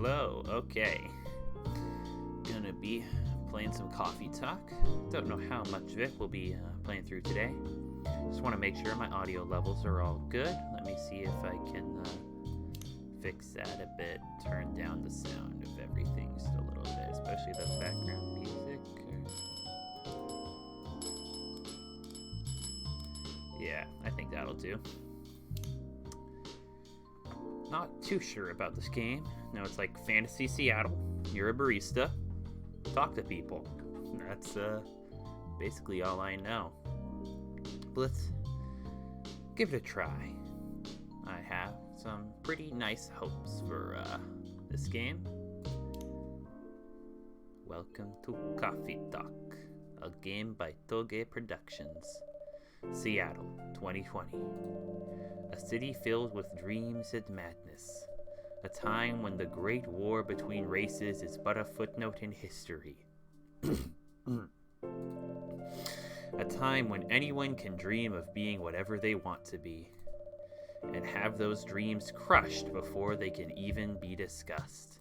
Hello, okay. Gonna be playing some coffee talk. Don't know how much of it we'll be playing through today. Just want to make sure my audio levels are all good. Let me see if I can fix that a bit. Turn down the sound of everything just a little bit, especially the background music. Yeah, I think that'll do. Not too sure about this game. No, it's like Fantasy Seattle. You're a barista. Talk to people. That's basically all I know. But let's give it a try. I have some pretty nice hopes for this game. Welcome to Coffee Talk, a game by Toge Productions. Seattle, 2020. A city filled with dreams and madness. A time when the great war between races is but a footnote in history. A time when anyone can dream of being whatever they want to be, and have those dreams crushed before they can even be discussed.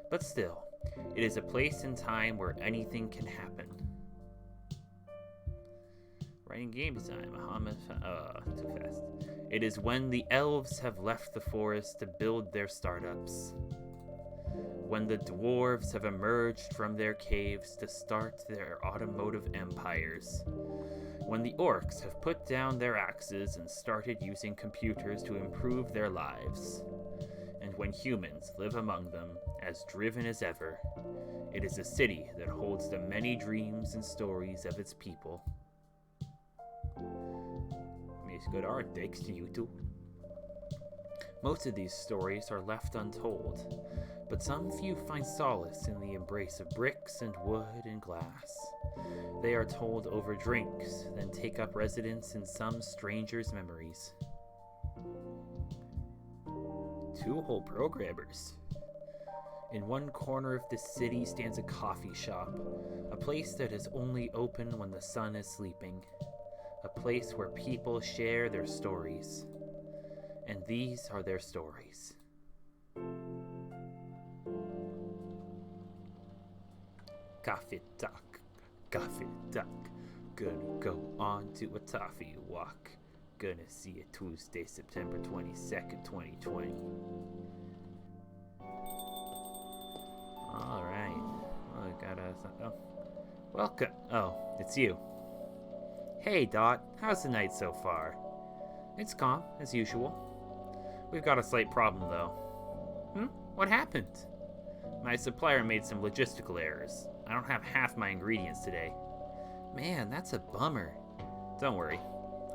But still, it is a place and time where anything can happen. Writing game design, too fast. It is when the elves have left the forest to build their startups. When the dwarves have emerged from their caves to start their automotive empires. When the orcs have put down their axes and started using computers to improve their lives. And when humans live among them, as driven as ever, it is a city that holds the many dreams and stories of its people. Good art, thanks to you two. Most of these stories are left untold, but some few find solace in the embrace of bricks and wood and glass. They are told over drinks, then take up residence in some stranger's memories. 2 whole programmers. In one corner of this city stands a coffee shop, a place that is only open when the sun is sleeping. A place where people share their stories. And these are their stories. Coffee talk, coffee talk. Gonna go on to a toffee walk. Gonna see it Tuesday, September 22nd, 2020. Alright. Well, we got welcome. Oh, it's you. Hey, Dot, how's the night so far? It's calm, as usual. We've got a slight problem, though. What happened? My supplier made some logistical errors. I don't have half my ingredients today. Man, that's a bummer. Don't worry.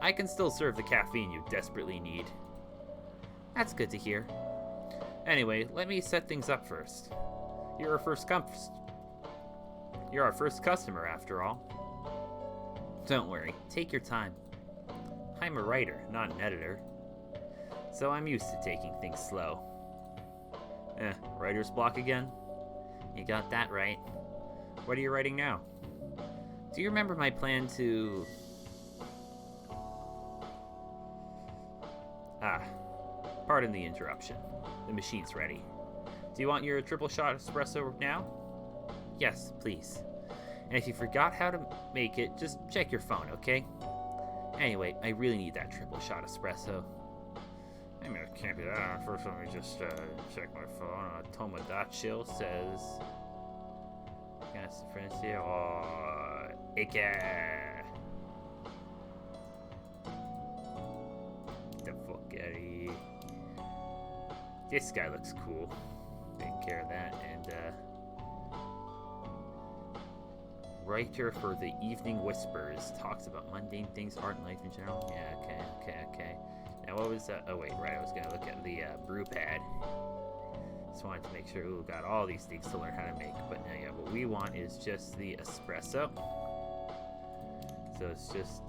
I can still serve the caffeine you desperately need. That's good to hear. Anyway, let me set things up first. You're our first customer, after all. Don't worry, take your time. I'm a writer, not an editor. So I'm used to taking things slow. Writer's block again? You got that right. What are you writing now? Do you remember my plan to... Pardon the interruption. The machine's ready. Do you want your triple shot espresso now? Yes, please. And if you forgot how to make it, just check your phone, okay? Anyway, I really need that triple shot espresso. I mean, it can't be that. First, let me just check my phone. Tomodachi says... Yes, friends here. Oh, Ike! The fuck out of here. This guy looks cool. Take care of that, and writer for the Evening Whispers talks about mundane things, art, and life in general. Yeah, okay. Now what was that? Oh wait, right, I was gonna look at the brew pad. Just wanted to make sure we got all these things to learn how to make. But now, yeah, what we want is just the espresso. So it's just,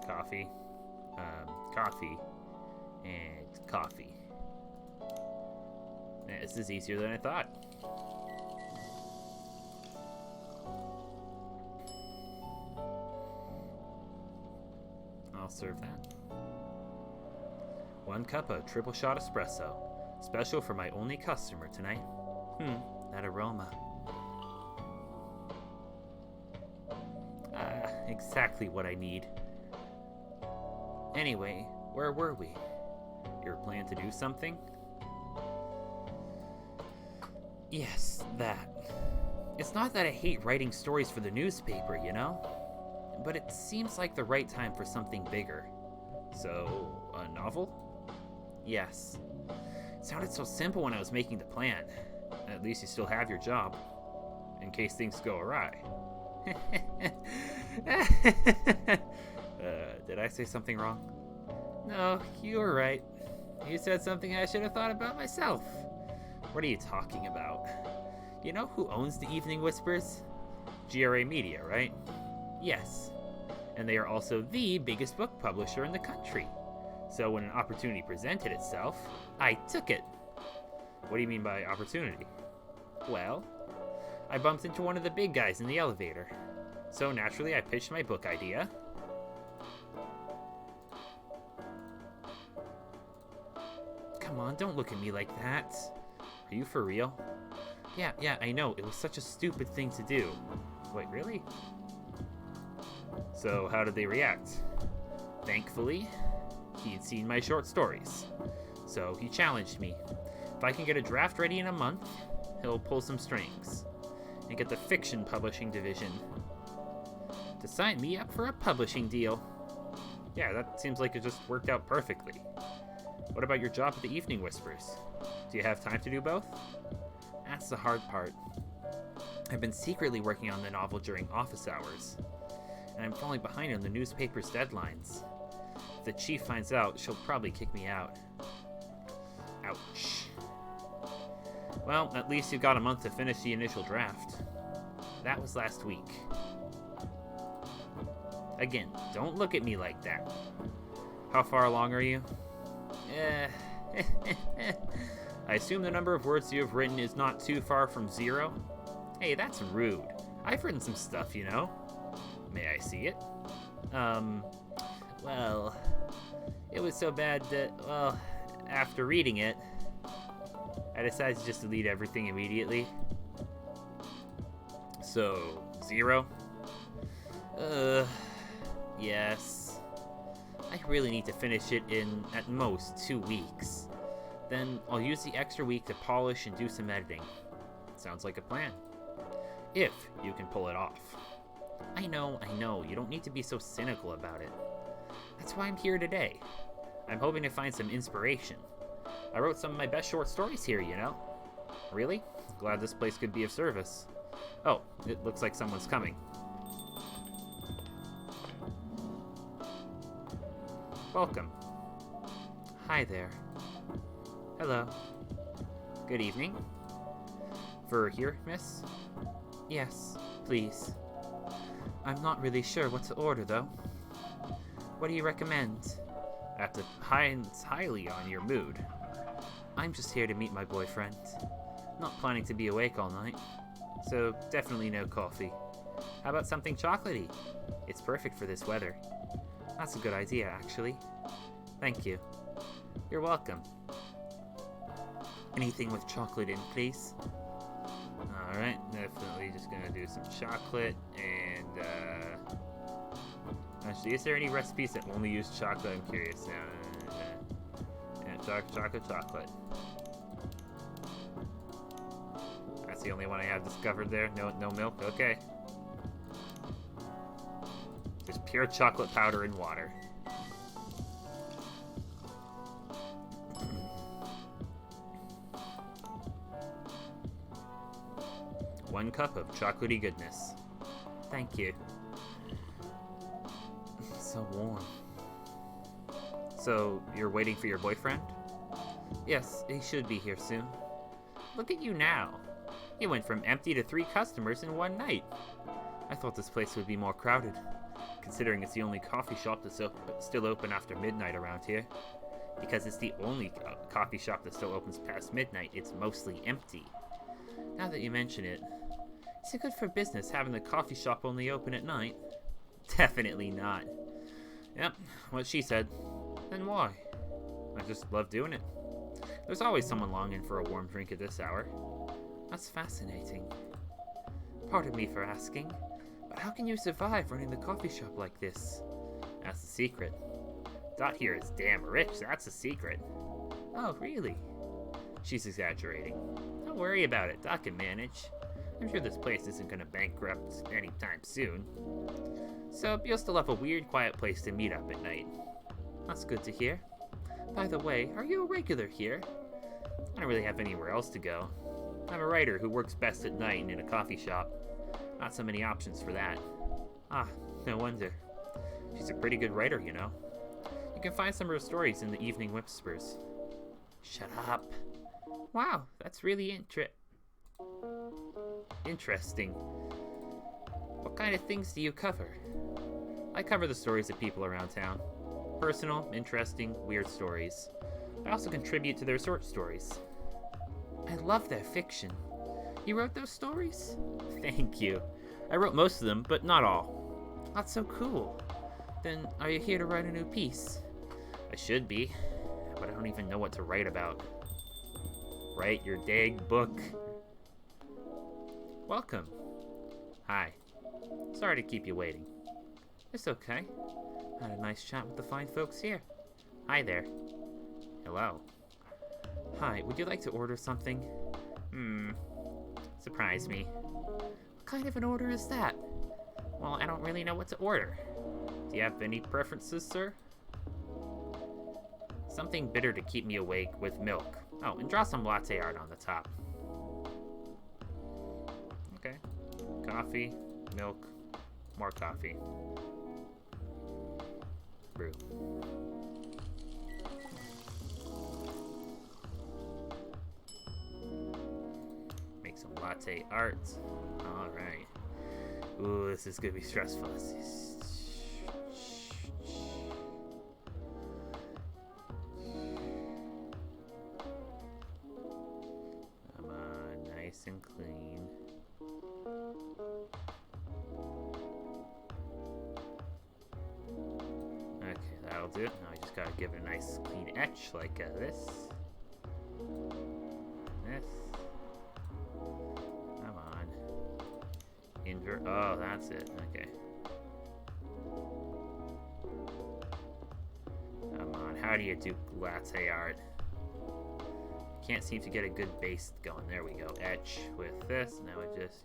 coffee, and coffee. Yeah, this is easier than I thought. I'll serve that. 1 cup of triple shot espresso. Special for my only customer tonight. That aroma. Exactly what I need. Anyway, where were we? Your plan to do something? Yes, that. It's not that I hate writing stories for the newspaper, you know? But it seems like the right time for something bigger. So, a novel? Yes. It sounded so simple when I was making the plan. At least you still have your job. In case things go awry. Did I say something wrong? No, you were right. You said something I should have thought about myself. What are you talking about? You know who owns the Evening Whispers? GRA Media, right? Yes. And they are also the biggest book publisher in the country. So when an opportunity presented itself, I took it. What do you mean by opportunity? Well, I bumped into one of the big guys in the elevator. So naturally, I pitched my book idea. Come on, don't look at me like that. Are you for real? Yeah, I know. It was such a stupid thing to do. Wait, really? So how did they react? Thankfully, he'd seen my short stories. So he challenged me. If I can get a draft ready in a month, he'll pull some strings and get the fiction publishing division to sign me up for a publishing deal. Yeah, that seems like it just worked out perfectly. What about your job at the Evening Whispers? Do you have time to do both? That's the hard part. I've been secretly working on the novel during office hours, and I'm falling behind on the newspaper's deadlines. If the chief finds out, she'll probably kick me out. Ouch. Well, at least you got a month to finish the initial draft. That was last week. Again, don't look at me like that. How far along are you? I assume the number of words you have written is not too far from 0? Hey, that's rude. I've written some stuff, you know. May I see it? Well, it was so bad that, well, after reading it, I decided to just delete everything immediately. So, 0? Yes. I really need to finish it in, at most, 2 weeks. Then I'll use the extra week to polish and do some editing. Sounds like a plan. If you can pull it off. I know, you don't need to be so cynical about it. That's why I'm here today. I'm hoping to find some inspiration. I wrote some of my best short stories here, you know? Really? Glad this place could be of service. Oh, it looks like someone's coming. Welcome. Hi there. Hello. Good evening. For here, miss? Yes, please. I'm not really sure what to order, though. What do you recommend? That depends highly on your mood. I'm just here to meet my boyfriend. Not planning to be awake all night. So, definitely no coffee. How about something chocolatey? It's perfect for this weather. That's a good idea, actually. Thank you. You're welcome. Anything with chocolate in, please? Alright, definitely just gonna do some chocolate, and, actually, is there any recipes that only use chocolate? I'm curious now. Yeah, chocolate. That's the only one I have discovered there. No milk? Okay. Just pure chocolate powder and water. One cup of chocolatey goodness. Thank you. So warm. So, you're waiting for your boyfriend? Yes, he should be here soon. Look at you now. You went from empty to 3 customers in one night. I thought this place would be more crowded, considering it's the only coffee shop that's still open after midnight around here. Because it's the only coffee shop that still opens past midnight, it's mostly empty. Now that you mention it, is it good for business having the coffee shop only open at night? Definitely not. Yep, what she said. Then why? I just love doing it. There's always someone longing for a warm drink at this hour. That's fascinating. Pardon me for asking, but how can you survive running the coffee shop like this? That's the secret. Dot here is damn rich, that's the secret. Oh, really? She's exaggerating. Don't worry about it, Dot can manage. I'm sure this place isn't gonna bankrupt anytime soon. So, you'll still have a weird, quiet place to meet up at night. That's good to hear. By the way, are you a regular here? I don't really have anywhere else to go. I'm a writer who works best at night and in a coffee shop. Not so many options for that. Ah, no wonder. She's a pretty good writer, you know. You can find some of her stories in the Evening Whispers. Shut up. Wow, that's really interesting. What kind of things do you cover? I cover the stories of people around town. Personal, interesting, weird stories. I also contribute to their short stories. I love their fiction. You wrote those stories? Thank you. I wrote most of them, but not all. That's so cool. Then, are you here to write a new piece? I should be, but I don't even know what to write about. Write your dang book. Welcome. Hi. Sorry to keep you waiting. It's okay. Had a nice chat with the fine folks here. Hi there. Hello. Hi, would you like to order something? Surprise me. What kind of an order is that? Well, I don't really know what to order. Do you have any preferences, sir? Something bitter to keep me awake with milk. Oh, and draw some latte art on the top. Okay. Coffee, milk, more coffee. Brew. Make some latte art. Alright. Ooh, this is gonna be stressful. Come on, nice and clean. Okay, that'll do it. Now I just gotta give it a nice clean etch like this. This. Come on. Invert. Oh, that's it. Okay. Come on. How do you do latte art? Can't seem to get a good base going. There we go. Etch with this. Now it just,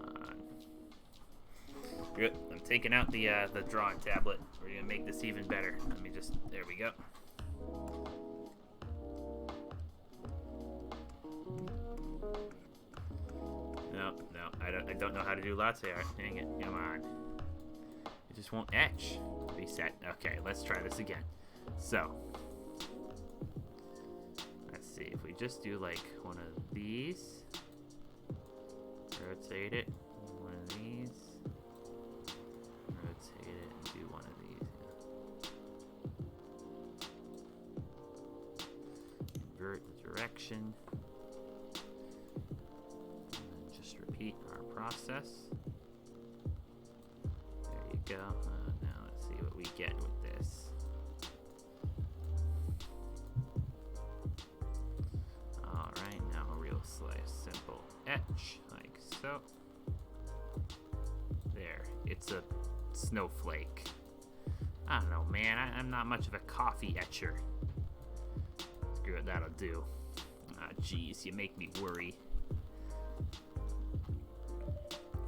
Come on. Good. I'm taking out the drawing tablet. We're gonna make this even better. Let me just. There we go. No, I don't know how to do latte art. Dang it. Come on. It just won't etch. Reset. Okay, let's try this again. So, let's see if we just do like one of these, rotate it, one of these, rotate it, and do one of these. Invert the direction, and then just repeat our process. There you go. Now let's see what we get with this. Alright, now a real simple etch, like so. There, it's a snowflake. I don't know, man, I'm not much of a coffee etcher. Screw it, that'll do. Ah, geez, you make me worry.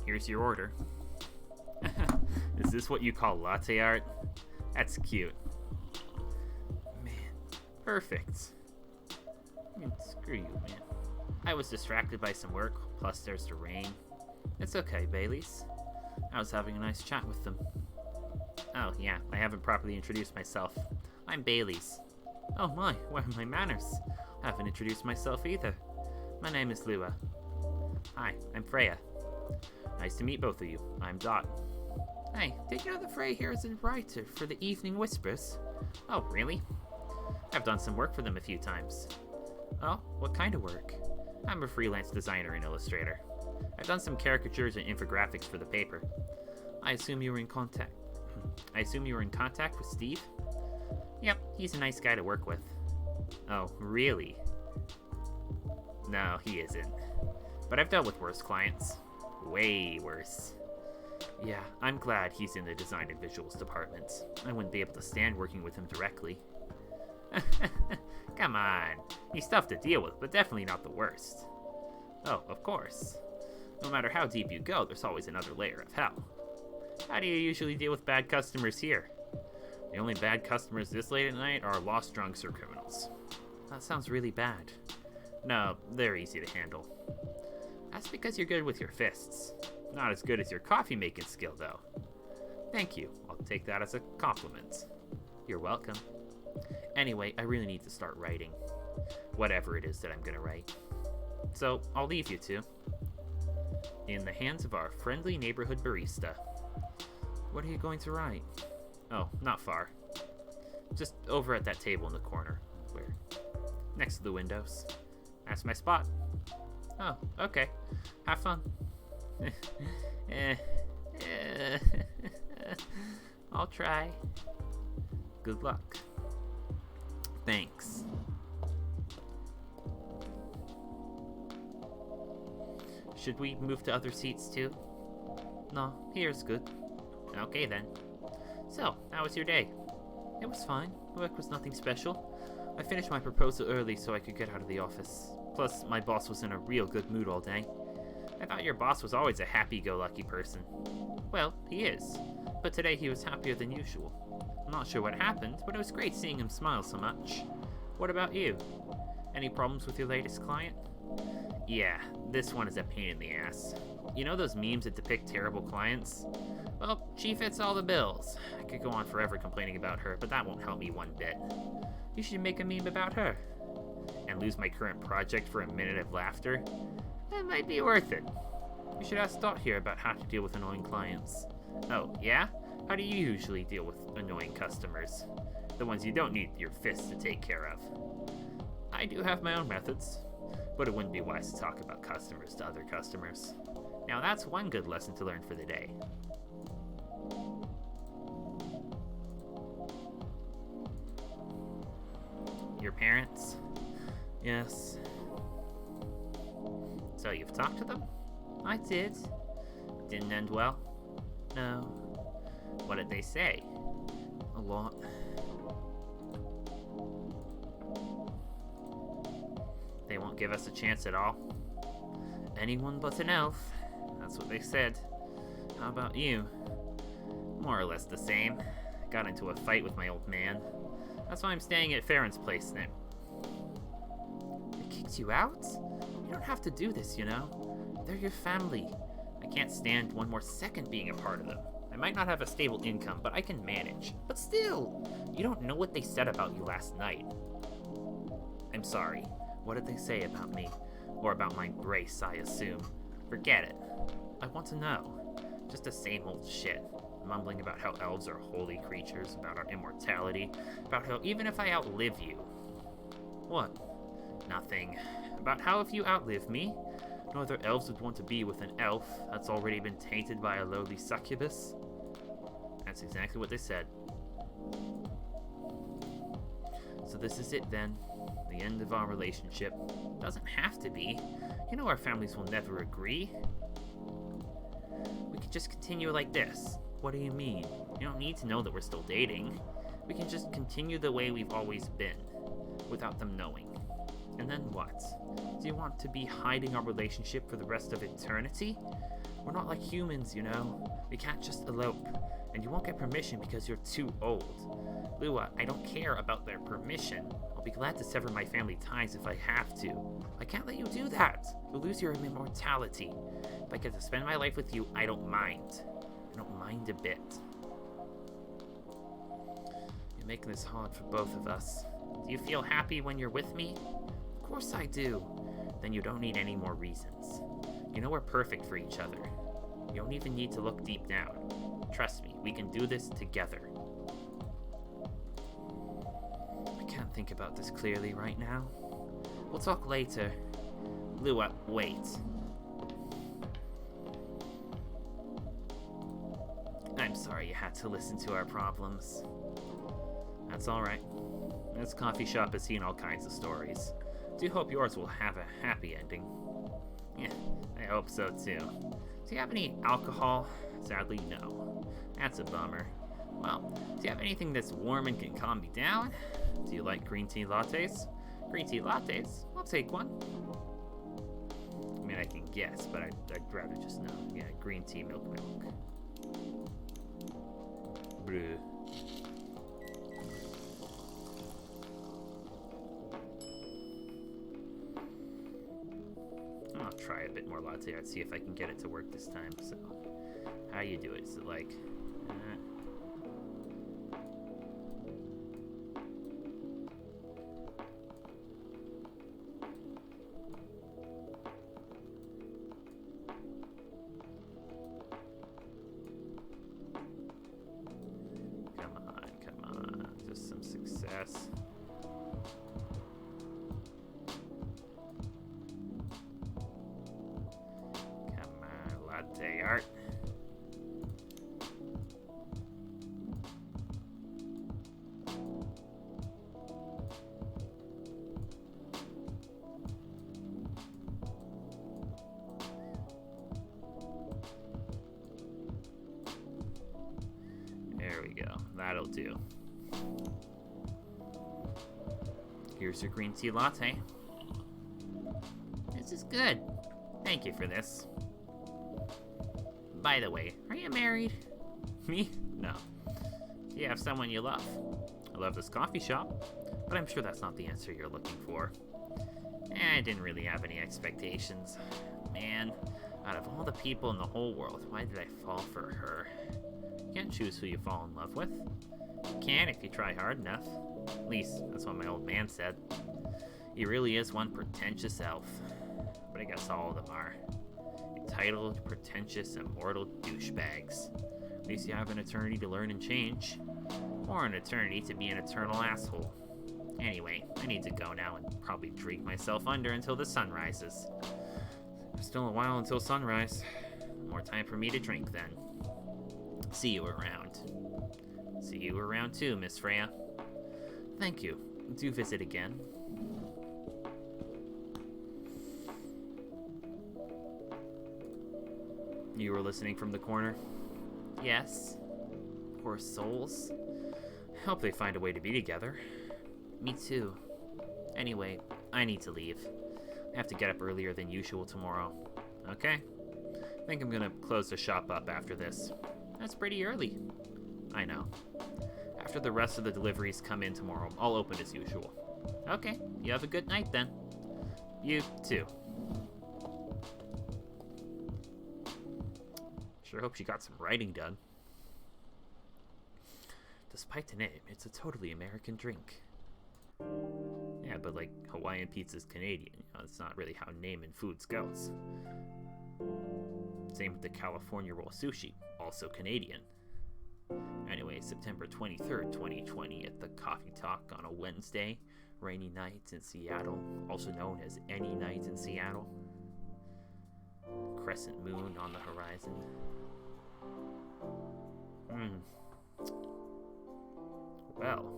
Here's your order. Is this what you call latte art? That's cute. Man, perfect. I mean, screw you, man. I was distracted by some work, plus there's the rain. It's okay, Baileys. I was having a nice chat with them. Oh, yeah, I haven't properly introduced myself. I'm Baileys. Oh my, where are my manners? I haven't introduced myself either. My name is Lua. Hi, I'm Freya. Nice to meet both of you. I'm Dot. Hey, did you know that Freya here is a writer for the Evening Whispers? Oh, really? I've done some work for them a few times. Oh, what kind of work? I'm a freelance designer and illustrator. I've done some caricatures and infographics for the paper. I assume you were in contact with Steve? Yep, he's a nice guy to work with. Oh, really? No, he isn't. But I've dealt with worse clients. Way worse. Yeah, I'm glad he's in the design and visuals department. I wouldn't be able to stand working with him directly. Come on. He's tough to deal with, but definitely not the worst. Oh, of course. No matter how deep you go, there's always another layer of hell. How do you usually deal with bad customers here? The only bad customers this late at night are lost drunks or criminals. That sounds really bad. No, they're easy to handle. That's because you're good with your fists. Not as good as your coffee making skill, though. Thank you. I'll take that as a compliment. You're welcome. Anyway, I really need to start writing. Whatever it is that I'm gonna write. So, I'll leave you two. In the hands of our friendly neighborhood barista. What are you going to write? Oh, not far. Just over at that table in the corner. Where? Next to the windows. That's my spot. Oh, okay. Have fun. I'll try. Good luck. Thanks. Should we move to other seats too? No, here's good. Okay then. So, how was your day? It was fine. Work was nothing special. I finished my proposal early so I could get out of the office. Plus, my boss was in a real good mood all day. I thought your boss was always a happy-go-lucky person. Well, he is. But today he was happier than usual. I'm not sure what happened, but it was great seeing him smile so much. What about you? Any problems with your latest client? Yeah, this one is a pain in the ass. You know those memes that depict terrible clients? Well, she fits all the bills. I could go on forever complaining about her, but that won't help me one bit. You should make a meme about her. And lose my current project for a minute of laughter? That might be worth it. You should ask Dot here about how to deal with annoying clients. Oh, yeah? How do you usually deal with annoying customers? The ones you don't need your fists to take care of. I do have my own methods, but it wouldn't be wise to talk about customers to other customers. Now that's one good lesson to learn for the day. Your parents? Yes. So you've talked to them? I did. Didn't end well? No. What did they say? A lot. They won't give us a chance at all? Anyone but an elf. That's what they said. How about you? More or less the same. Got into a fight with my old man. That's why I'm staying at Farron's place now. They kicked you out? You don't have to do this, you know? They're your family. I can't stand one more second being a part of them. I might not have a stable income, but I can manage. But still, you don't know what they said about you last night. I'm sorry. What did they say about me? Or about my race, I assume. Forget it. I want to know. Just the same old shit. Mumbling about how elves are holy creatures, about our immortality, about how even if I outlive you... What? Nothing. About how if you outlive me, no other elves would want to be with an elf that's already been tainted by a lowly succubus. That's exactly what they said. So this is it then. The end of our relationship. Doesn't have to be. You know our families will never agree. We could just continue like this. What do you mean? You don't need to know that we're still dating. We can just continue the way we've always been, without them knowing. And then what? Do you want to be hiding our relationship for the rest of eternity? We're not like humans, you know. We can't just elope. And you won't get permission because you're too old. Lua, I don't care about their permission. I'll be glad to sever my family ties if I have to. I can't let you do that. You'll lose your immortality. If I get to spend my life with you, I don't mind. I don't mind a bit. You're making this hard for both of us. Do you feel happy when you're with me? Of course I do. Then you don't need any more reasons. You know we're perfect for each other. You don't even need to look deep down. Trust me, we can do this together. I can't think about this clearly right now. We'll talk later. Lua, wait. I'm sorry you had to listen to our problems. That's alright. This coffee shop has seen all kinds of stories. Do hope yours will have a happy ending. Yeah, I hope so too. Do you have any alcohol? Sadly, no. That's a bummer. Well, do you have anything that's warm and can calm me down? Do you like green tea lattes? Green tea lattes? I'll take one. I mean, I can guess, but I'd rather just know. Yeah, green tea, milk. Brew. I'll try a bit more latte art, see if I can get it to work this time. So, how you do it? Is it like... Come on, just some success. Latte art. There we go. That'll do. Here's your green tea latte. This is good. Thank you for this. By the way, are you married? Me? No. Do you have someone you love? I love this coffee shop, but I'm sure that's not the answer you're looking for. I didn't really have any expectations. Man, out of all the people in the whole world, why did I fall for her? You can't choose who you fall in love with. You can if you try hard enough. At least, that's what my old man said. He really is one pretentious elf. But I guess all of them are. Entitled, pretentious, immortal douchebags. At least you have an eternity to learn and change. Or an eternity to be an eternal asshole. Anyway, I need to go now and probably drink myself under until the sun rises. Still a while until sunrise. More time for me to drink then. See you around. See you around too, Miss Freya. Thank you. Do visit again. You were listening from the corner? Yes. Poor souls. Hope they find a way to be together. Me too. Anyway, I need to leave. I have to get up earlier than usual tomorrow. Okay? I think I'm gonna close the shop up after this. That's pretty early. I know. After the rest of the deliveries come in tomorrow, I'll open as usual. Okay, you have a good night then. You too. Sure hope she got some writing done. Despite the name, it's a totally American drink. Yeah, but like Hawaiian pizza's Canadian. You know, it's not really how naming foods goes. Same with the California roll sushi, also Canadian. Anyway, September 23rd, 2020 at the Coffee Talk on a Wednesday. Rainy night in Seattle, also known as any night in Seattle. Crescent moon on the horizon. Well,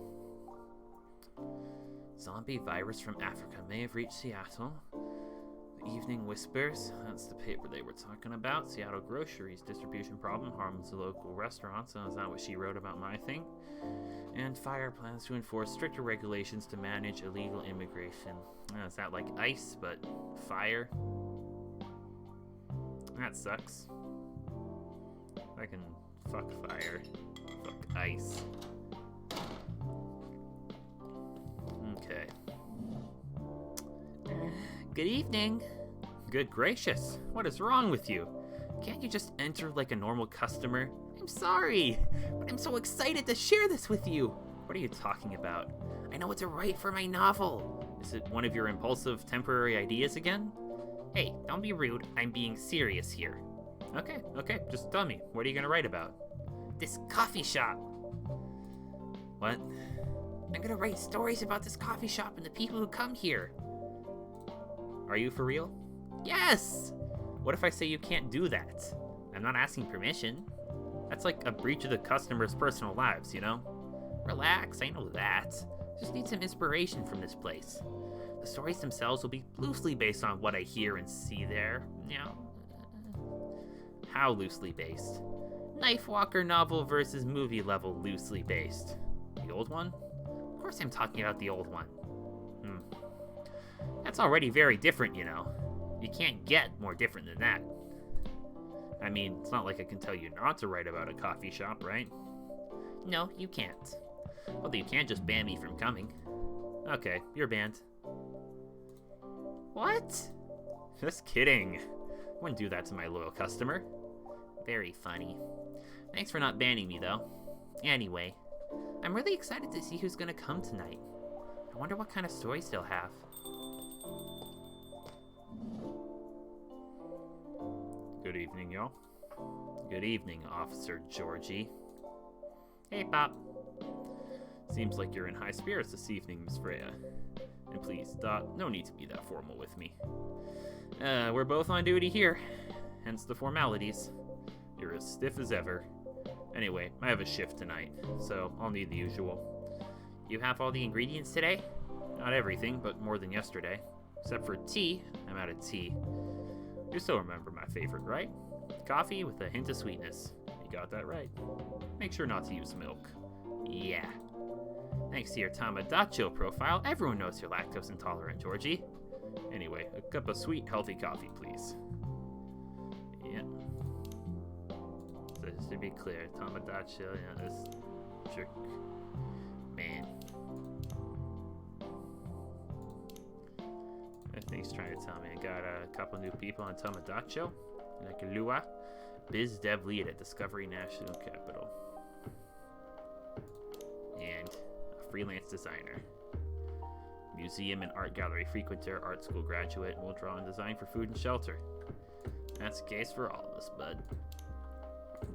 zombie virus from Africa may have reached Seattle. The Evening Whispers, that's the paper they were talking about. Seattle groceries distribution problem harms the local restaurants. Is that what she wrote about my thing? And fire plans to enforce stricter regulations to manage illegal immigration. Is that like ice, but fire? That sucks. I can fuck fire. Fuck ice. Okay. Good evening. Good gracious. What is wrong with you? Can't you just enter like a normal customer? I'm sorry, but I'm so excited to share this with you. What are you talking about? I know what to write for my novel. Is it one of your impulsive temporary ideas again? Hey, don't be rude. I'm being serious here. Okay, just tell me. What are you gonna write about? This coffee shop. What? I'm gonna write stories about this coffee shop and the people who come here. Are you for real? Yes! What if I say you can't do that? I'm not asking permission. That's like a breach of the customer's personal lives, you know? Relax, I know that. Just need some inspiration from this place. The stories themselves will be loosely based on what I hear and see there. How loosely based? Knife Walker novel versus movie level loosely based. The old one? Of course I'm talking about the old one. That's already very different, you know. You can't get more different than that. I mean, it's not like I can tell you not to write about a coffee shop, right? No, you can't. Although you can't just ban me from coming. Okay, you're banned. What? Just kidding. Wouldn't do that to my loyal customer. Very funny. Thanks for not banning me, though. Anyway, I'm really excited to see who's gonna come tonight. I wonder what kind of stories they'll have. Good evening, y'all. Good evening, Officer Georgie. Hey, Pop. Seems like you're in high spirits this evening, Miss Freya. And please, Dot, no need to be that formal with me. We're both on duty here, hence the formalities. You're as stiff as ever. Anyway, I have a shift tonight, so I'll need the usual. You have all the ingredients today? Not everything, but more than yesterday. Except for tea, I'm out of tea. You still remember my favorite, right? Coffee with a hint of sweetness. You got that right. Make sure not to use milk. Yeah. Thanks to your Tamadacho profile, everyone knows you're lactose intolerant, Georgie. Anyway, a cup of sweet, healthy coffee, please. Yeah. So just to be clear, Tamadacho, yeah, this jerk. Man. I think he's trying to tell me I got a couple new people on Tamadacho. Like Lua, Biz Dev Lead at Discovery National Capital. And a freelance designer. Museum and art gallery frequenter, art school graduate, and will draw and design for food and shelter. That's the case for all of us, bud.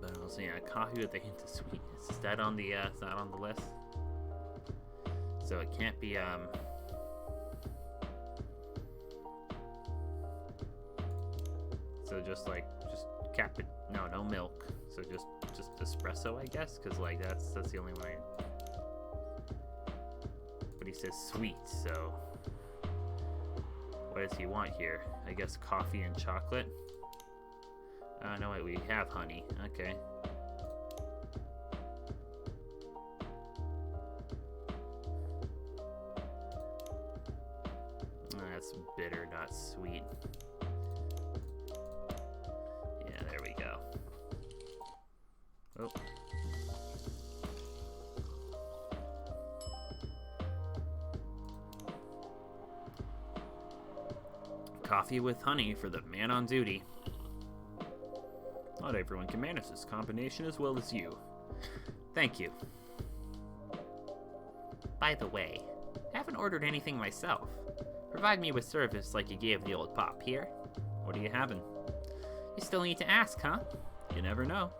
But also, yeah, coffee with a hint of sweetness. Is that on the list? So it can't be, so just no milk. So just espresso, I guess, because like that's the only way. But he says sweet, so what does he want here? I guess coffee and chocolate. No, wait, we have honey. Okay. That's bitter, not sweet. Yeah, there we go. Oh. Coffee with honey for the man on duty. Not everyone can manage this combination as well as you. Thank you. By the way, I haven't ordered anything myself. Provide me with service like you gave the old Pop here. What are you having? You still need to ask, huh? You never know.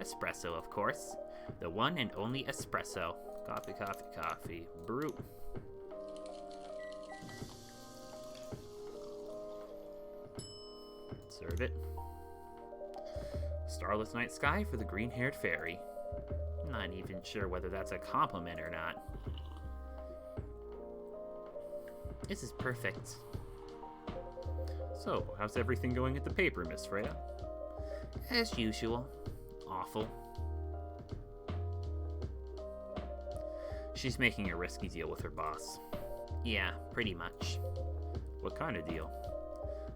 Espresso, of course. The one and only espresso. Coffee, coffee, coffee. Brew. Serve it. Starless night sky for the green-haired fairy. Not even sure whether that's a compliment or not. This is perfect. So, how's everything going at the paper, Miss Freya? As usual. Awful. She's making a risky deal with her boss. Yeah, pretty much. What kind of deal?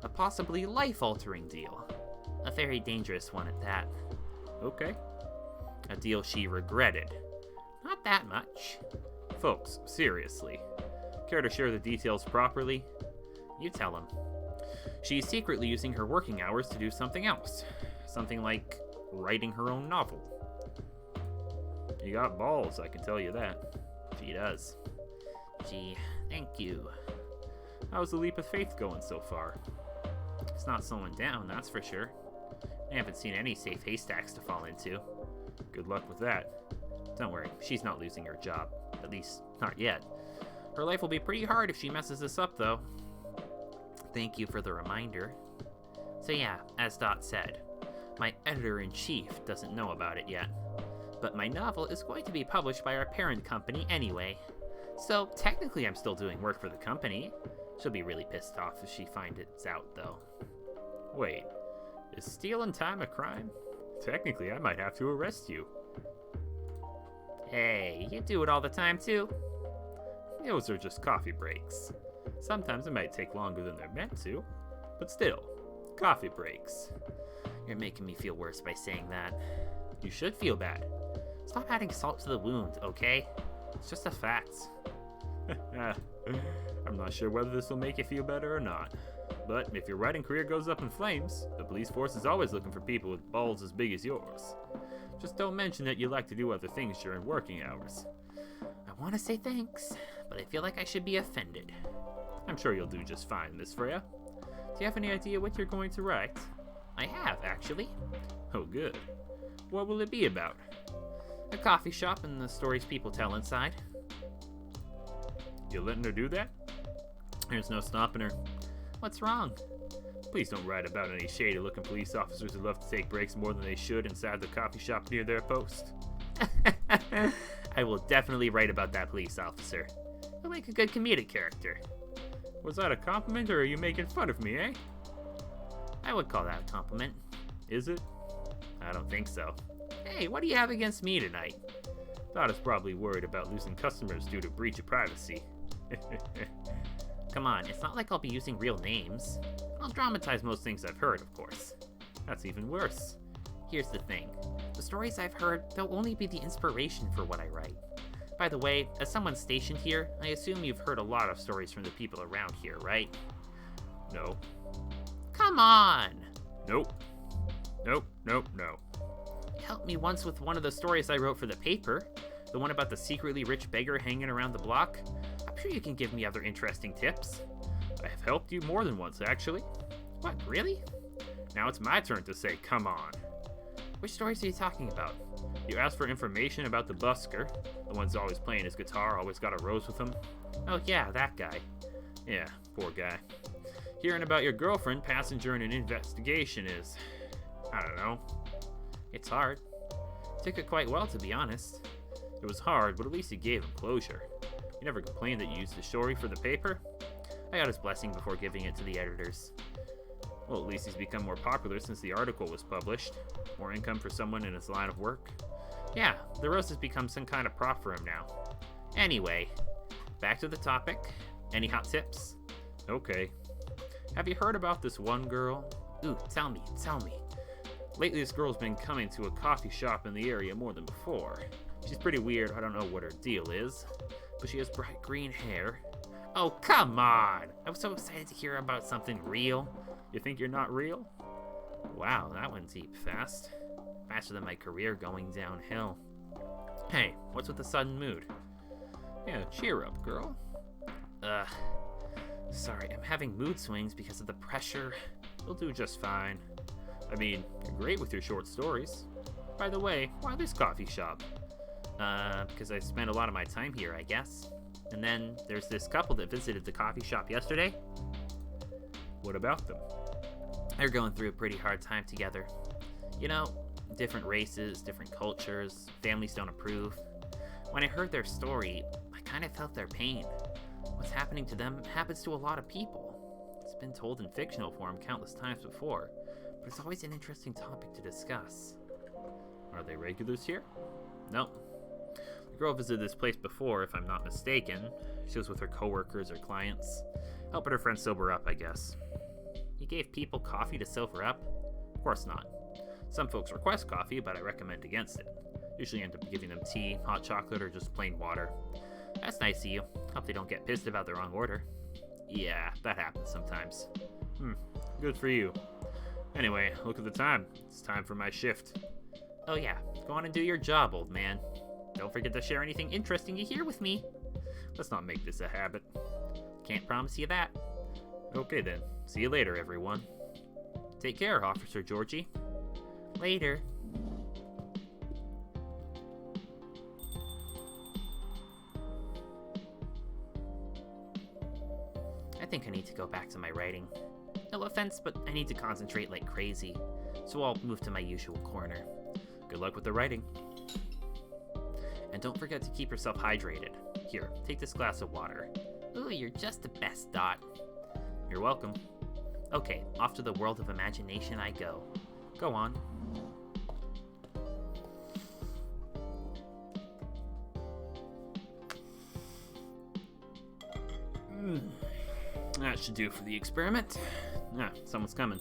A possibly life-altering deal. A very dangerous one at that. Okay. A deal she regretted. Not that much. Folks, seriously. Care to share the details properly? You tell him. She's secretly using her working hours to do something else. Something like writing her own novel. You got balls, I can tell you that. She does. Gee, thank you. How's the leap of faith going so far? It's not slowing down, that's for sure. I haven't seen any safe haystacks to fall into. Good luck with that. Don't worry, she's not losing her job. At least, not yet. Her life will be pretty hard if she messes this up, though. Thank you for the reminder. So yeah, as Dot said, my editor-in-chief doesn't know about it yet. But my novel is going to be published by our parent company anyway. So technically I'm still doing work for the company. She'll be really pissed off if she finds it out, though. Wait, is stealing time a crime? Technically, I might have to arrest you. Hey, you do it all the time, too? Those are just coffee breaks. Sometimes it might take longer than they're meant to, but still, coffee breaks. You're making me feel worse by saying that. You should feel bad. Stop adding salt to the wound, okay? It's just a fact. I'm not sure whether this will make you feel better or not. But if your writing career goes up in flames, the police force is always looking for people with balls as big as yours. Just don't mention that you like to do other things during working hours. I want to say thanks, but I feel like I should be offended. I'm sure you'll do just fine, Miss Freya. Do you have any idea what you're going to write? I have, actually. Oh, good. What will it be about? A coffee shop and the stories people tell inside. You letting her do that? There's no stopping her. What's wrong? Please don't write about any shady-looking police officers who love to take breaks more than they should inside the coffee shop near their post. I will definitely write about that police officer. He'll make a good comedic character. Was that a compliment, or are you making fun of me, eh? I would call that a compliment. Is it? I don't think so. Hey, what do you have against me tonight? Dot is probably worried about losing customers due to breach of privacy. Come on, it's not like I'll be using real names. I'll dramatize most things I've heard, of course. That's even worse. Here's the thing. The stories I've heard, they'll only be the inspiration for what I write. By the way, as someone stationed here, I assume you've heard a lot of stories from the people around here, right? No. Come on! Nope. Nope, nope, no. You helped me once with one of the stories I wrote for the paper. The one about the secretly rich beggar hanging around the block. I'm sure you can give me other interesting tips. I have helped you more than once, actually. What, really? Now it's my turn to say, come on. Which stories are you talking about? You asked for information about the busker. The one's always playing his guitar, always got a rose with him. Oh yeah, that guy. Yeah, poor guy. Hearing about your girlfriend passenger in an investigation is... I don't know. It's hard. Took it quite well, to be honest. It was hard, but at least it gave him closure. You never complained that you used the story for the paper? I got his blessing before giving it to the editors. Well, at least he's become more popular since the article was published. More income for someone in his line of work. Yeah, the rose has become some kind of prop for him now. Anyway, back to the topic. Any hot tips? Okay. Have you heard about this one girl? Ooh, tell me. Lately this girl's been coming to a coffee shop in the area more than before. She's pretty weird, I don't know what her deal is. But she has bright green hair. Oh, come on! I was so excited to hear about something real. You think you're not real? Wow, that went deep fast. Faster than my career going downhill. Hey, what's with the sudden mood? Yeah, cheer up, girl. Sorry, I'm having mood swings because of the pressure. You'll do just fine. I mean, you're great with your short stories. By the way, why this coffee shop? Because I spend a lot of my time here, I guess. And then there's this couple that visited the coffee shop yesterday. What about them? They're going through a pretty hard time together. You know, different races, different cultures, families don't approve. When I heard their story, I kind of felt their pain. What's happening to them happens to a lot of people. It's been told in fictional form countless times before, but it's always an interesting topic to discuss. Are they regulars here? Nope. The girl visited this place before, if I'm not mistaken. She was with her coworkers or clients, helping her friends sober up, I guess. You gave people coffee to sober up? Of course not. Some folks request coffee, but I recommend against it. Usually end up giving them tea, hot chocolate, or just plain water. That's nice of you. Hope they don't get pissed about the wrong order. Yeah, that happens sometimes. Good for you. Anyway, look at the time. It's time for my shift. Oh yeah, go on and do your job, old man. Don't forget to share anything interesting you hear with me. Let's not make this a habit. Can't promise you that. Okay then. See you later, everyone. Take care, Officer Georgie. Later. I think I need to go back to my writing. No offense, but I need to concentrate like crazy, so I'll move to my usual corner. Good luck with the writing. And don't forget to keep yourself hydrated. Here, take this glass of water. Ooh, you're just the best, Dot. You're welcome. Okay, off to the world of imagination I go. Go on. That should do for the experiment. Ah, someone's coming.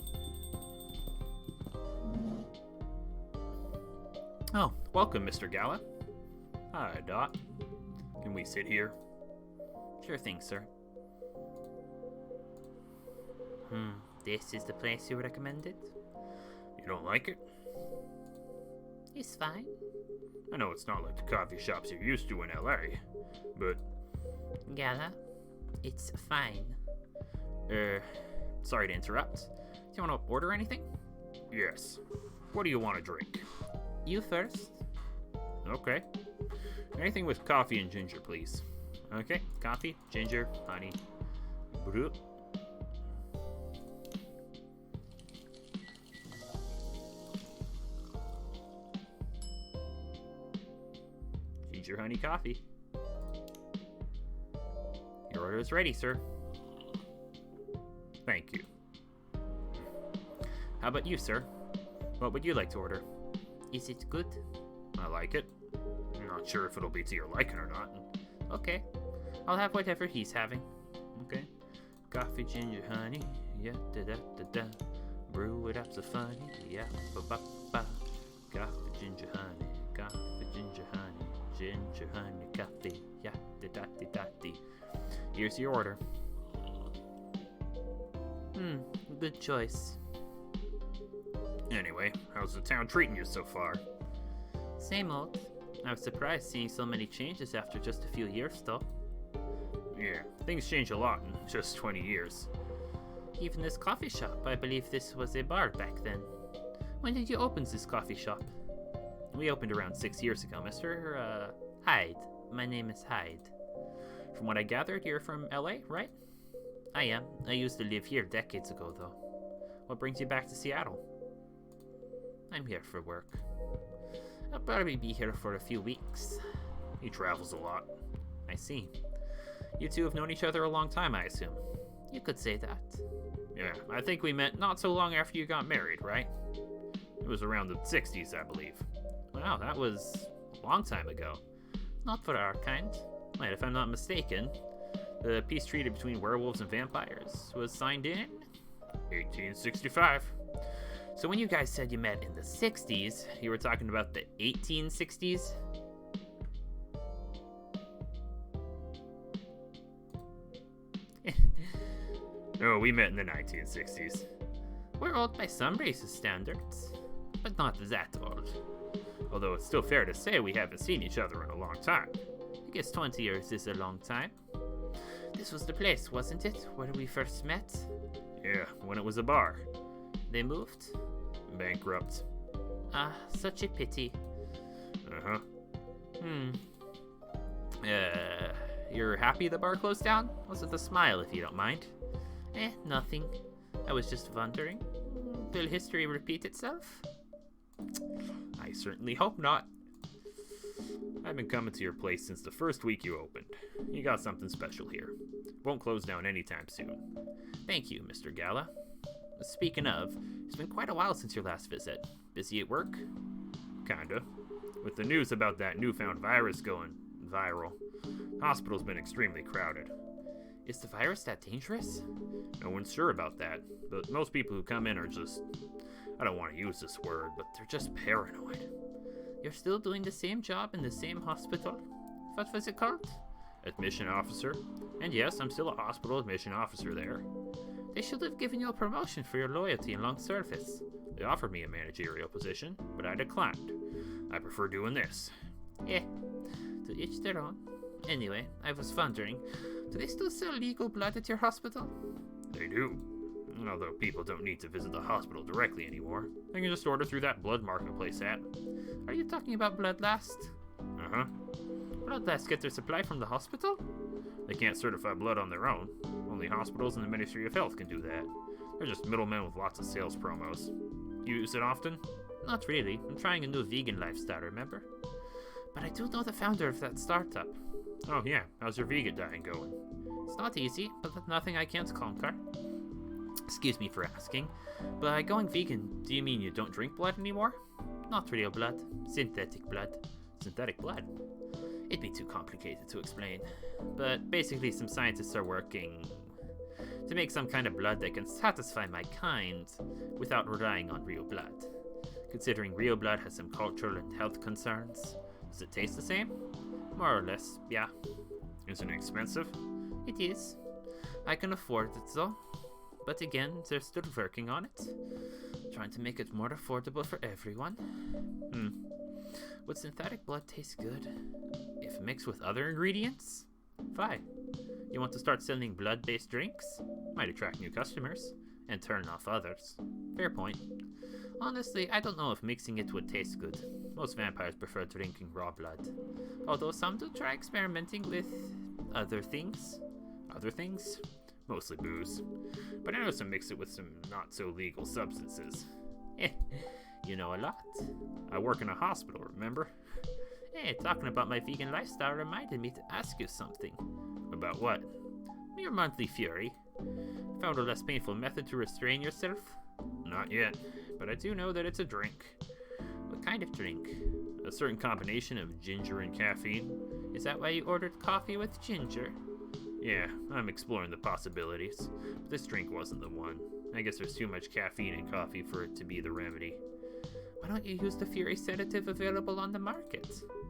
Oh, welcome, Mr. Gala. Hi, Dot. Can we sit here? Sure thing, sir. This is the place you recommended? You don't like it? It's fine. I know it's not like the coffee shops you're used to in LA, but... Gala, it's fine. Sorry to interrupt. Do you want to order anything? Yes. What do you want to drink? You first. Okay. Anything with coffee and ginger, please. Okay, coffee, ginger, honey, brew. Ginger honey coffee. Your order is ready, sir. Thank you. How about you, sir? What would you like to order? Is it good? I like it. I'm not sure if it'll be to your liking or not. Okay. I'll have whatever he's having. Okay. Coffee, ginger, honey. Yeah, da-da-da-da. Brew it up so funny. Yeah, ba-ba-ba. Coffee, ginger, honey. Coffee, ginger, honey. Ginger, honey, coffee. Yeah, da-da-da-da-da. Here's your order. Good choice. Anyway, how's the town treating you so far? Same old. I was surprised seeing so many changes after just a few years, though. Yeah, things change a lot in just 20 years. Even this coffee shop, I believe this was a bar back then. When did you open this coffee shop? We opened around 6 years ago, Mr. Hyde. My name is Hyde. From what I gathered, you're from LA, right? I am. I used to live here decades ago, though. What brings you back to Seattle? I'm here for work. I'll probably be here for a few weeks. He travels a lot. I see. You two have known each other a long time, I assume. You could say that. Yeah, I think we met not so long after you got married, right? It was around the 60s, I believe. Wow, that was a long time ago. Not for our kind. Wait, if I'm not mistaken, the peace treaty between werewolves and vampires was signed in 1865. So when you guys said you met in the 60s, you were talking about the 1860s? No, we met in the 1960s. We're old by some races' standards, but not that old. Although it's still fair to say we haven't seen each other in a long time. I guess 20 years is a long time. This was the place, wasn't it, where we first met? Yeah, when it was a bar. They moved? Bankrupt. Ah, such a pity. Uh-huh. You're happy the bar closed down? Was it a smile, if you don't mind? Nothing. I was just wondering. Will history repeat itself? I certainly hope not. I've been coming to your place since the first week you opened. You got something special here. Won't close down anytime soon. Thank you, Mr. Gala. Speaking of, it's been quite a while since your last visit. Busy at work? Kinda. With the news about that newfound virus going viral, hospital's been extremely crowded. Is the virus that dangerous? No one's sure about that, but most people who come in are just... I don't want to use this word, but they're just paranoid. You're still doing the same job in the same hospital? What was it called? Admission officer. And yes, I'm still a hospital admission officer there. They should have given you a promotion for your loyalty and long service. They offered me a managerial position, but I declined. I prefer doing this. Yeah, to each their own. Anyway, I was wondering, do they still sell legal blood at your hospital? They do. Although people don't need to visit the hospital directly anymore. They can just order through that blood marketplace app. Are you talking about Bloodlast? Uh-huh. Bloodlast get their supply from the hospital? They can't certify blood on their own. Only hospitals and the Ministry of Health can do that. They're just middlemen with lots of sales promos. You use it often? Not really. I'm trying a new vegan lifestyle, remember? but I do know the founder of that startup. Oh yeah, how's your vegan diet going? It's not easy, but nothing I can't conquer. Excuse me for asking, but by going vegan, do you mean you don't drink blood anymore? Not real blood, synthetic blood. Synthetic blood? It'd be too complicated to explain, but basically some scientists are working to make some kind of blood that can satisfy my kind without relying on real blood. Considering real blood has some cultural and health concerns, does it taste the same? More or less, yeah. Isn't it expensive? It is. I can afford it though. But again, they're still working on it. Trying to make it more affordable for everyone. Would synthetic blood taste good if mixed with other ingredients? Fine. You want to start selling blood-based drinks? Might attract new customers and turn off others. Fair point. Honestly, I don't know if mixing it would taste good. Most vampires prefer drinking raw blood. Although some do try experimenting with other things. Other things? Mostly booze. But I know some mix it with some not-so-legal substances. You know a lot. I work in a hospital, remember? Hey, talking about my vegan lifestyle reminded me to ask you something. About what? Your monthly fury. Found a less painful method to restrain yourself? Not yet, but I do know that it's a drink. What kind of drink? A certain combination of ginger and caffeine. Is that why you ordered coffee with ginger? Yeah, I'm exploring the possibilities, but this drink wasn't the one. I guess there's too much caffeine in coffee for it to be the remedy. Why don't you use the Fury sedative available on the market?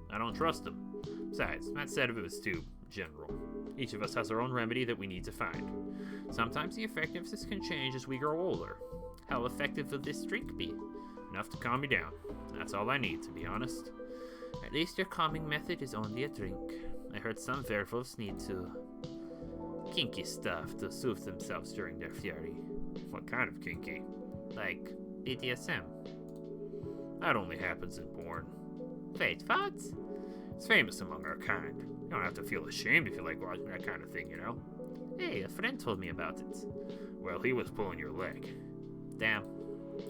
I don't trust them. Besides, that sedative is too general. Each of us has our own remedy that we need to find. Sometimes the effectiveness can change as we grow older. How effective will this drink be? Enough to calm me down. That's all I need, to be honest. At least your calming method is only a drink. I heard some werewolves need to kinky stuff to soothe themselves during their fury. What kind of kinky? Like BDSM. That only happens in porn. Wait, what? It's famous among our kind. You don't have to feel ashamed if you like watching that kind of thing, you know? Hey, a friend told me about it. Well, he was pulling your leg. Damn.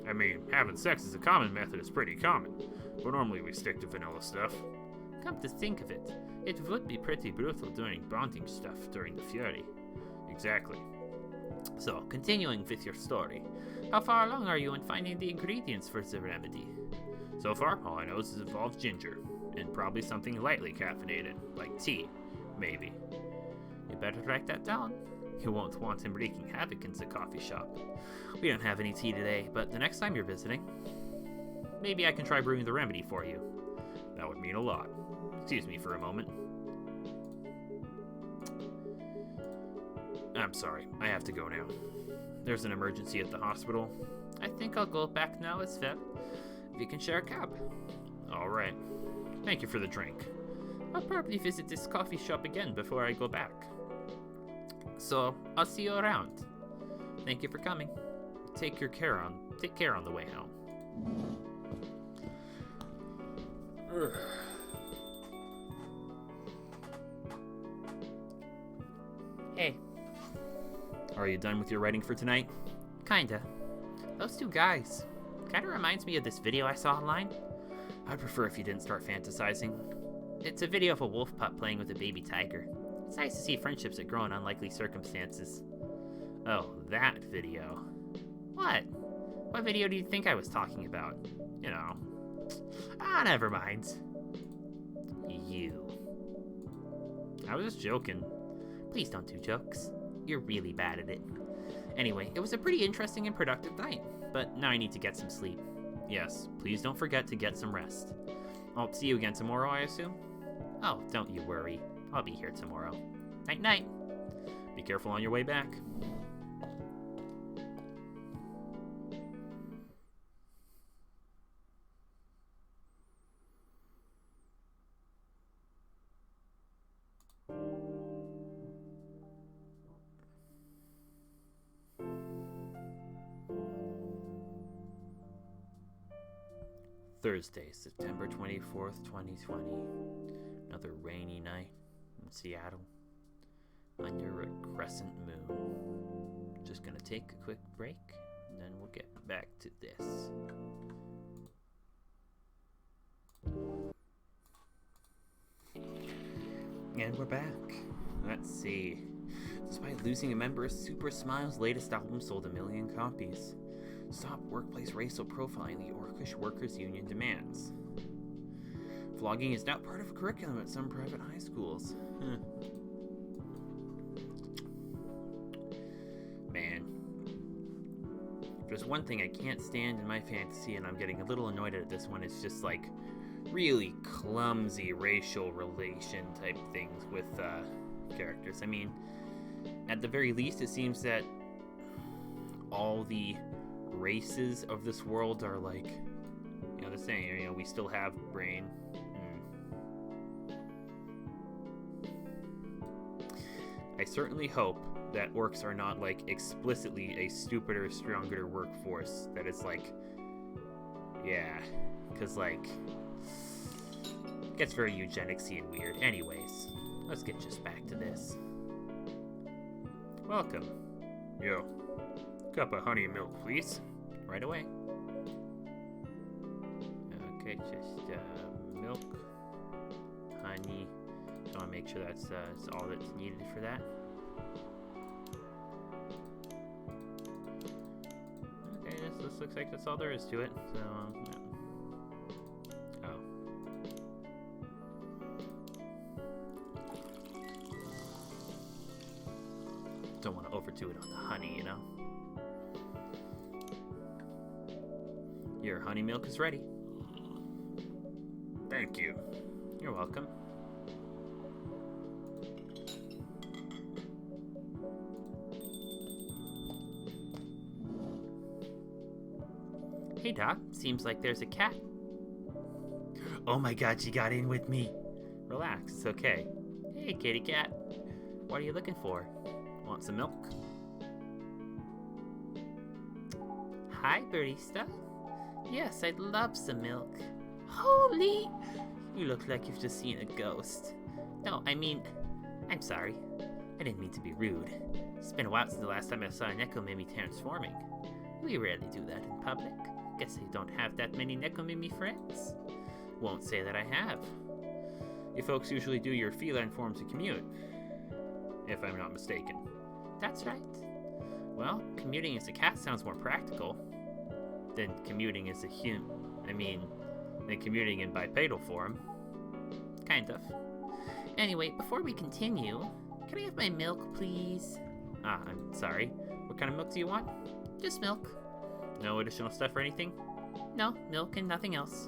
I mean, having sex as a common method is pretty common, but normally we stick to vanilla stuff. Come to think of it, it would be pretty brutal doing bonding stuff during the fury. Exactly. So, continuing with your story, how far along are you in finding the ingredients for the remedy? So far, all I know is it involves ginger, and probably something lightly caffeinated, like tea, maybe. You better write that down. You won't want him wreaking havoc in the coffee shop. We don't have any tea today, but the next time you're visiting, maybe I can try brewing the remedy for you. That would mean a lot. Excuse me for a moment. I'm sorry, I have to go now. There's an emergency at the hospital. I think I'll go back now as well. We can share a cab. Alright. Thank you for the drink. I'll probably visit this coffee shop again before I go back. So, I'll see you around. Thank you for coming. Take care on the way home. Hey. Are you done with your writing for tonight? Kinda. Those two guys. Kinda reminds me of this video I saw online. I'd prefer if you didn't start fantasizing. It's a video of a wolf pup playing with a baby tiger. It's nice to see friendships that grow in unlikely circumstances. Oh, that video. What? What video do you think I was talking about? You know. Never mind. You. I was just joking. Please don't do jokes. You're really bad at it. Anyway, it was a pretty interesting and productive night, but now I need to get some sleep. Yes, please don't forget to get some rest. I'll see you again tomorrow, I assume? Oh, don't you worry. I'll be here tomorrow. Night-night. Be careful on your way back. Thursday, September 24th, 2020. Another rainy night in Seattle under a crescent moon. Just gonna take a quick break and then we'll get back to this. And we're back. Let's see. Despite losing a member, Super Smile's latest album sold 1 million copies. Stop workplace racial profiling, the Orcish Workers Union demands. Vlogging is now part of a curriculum at some private high schools. Man. If there's one thing I can't stand in my fantasy, and I'm getting a little annoyed at this one, it's just like really clumsy racial relation type things with characters. I mean, at the very least, it seems that all the races of this world are like, you know, the same. You know, we still have brain. I certainly hope that orcs are not like explicitly a stupider, stronger workforce. That is like, yeah, because like it gets very eugenicsy and weird. Anyways, let's get just back to this. Welcome. Yo, cup of honey and milk, please. Right away. Okay, just milk, honey. I want to make sure that's all that's needed for that. Okay, this looks like that's all there is to it. So, yeah. Oh. Don't want to overdo it on the honey, you know? Your honey milk is ready. Thank you. You're welcome. Hey Doc, seems like there's a cat. Oh my god, she got in with me. Relax, it's okay. Hey kitty cat, what are you looking for? Want some milk? Hi barista. Yes, I'd love some milk. Holy! You look like you've just seen a ghost. No, I mean, I'm sorry. I didn't mean to be rude. It's been a while since the last time I saw an Nekomimi transforming. We rarely do that in public. Guess I don't have that many Nekomimi friends. Won't say that I have. You folks usually do your feline form to commute, if I'm not mistaken. That's right. Well, commuting as a cat sounds more practical than commuting as a than commuting in bipedal form. Kind of. Anyway, before we continue, can I have my milk, please? I'm sorry. What kind of milk do you want? Just milk. No additional stuff or anything? No, milk and nothing else.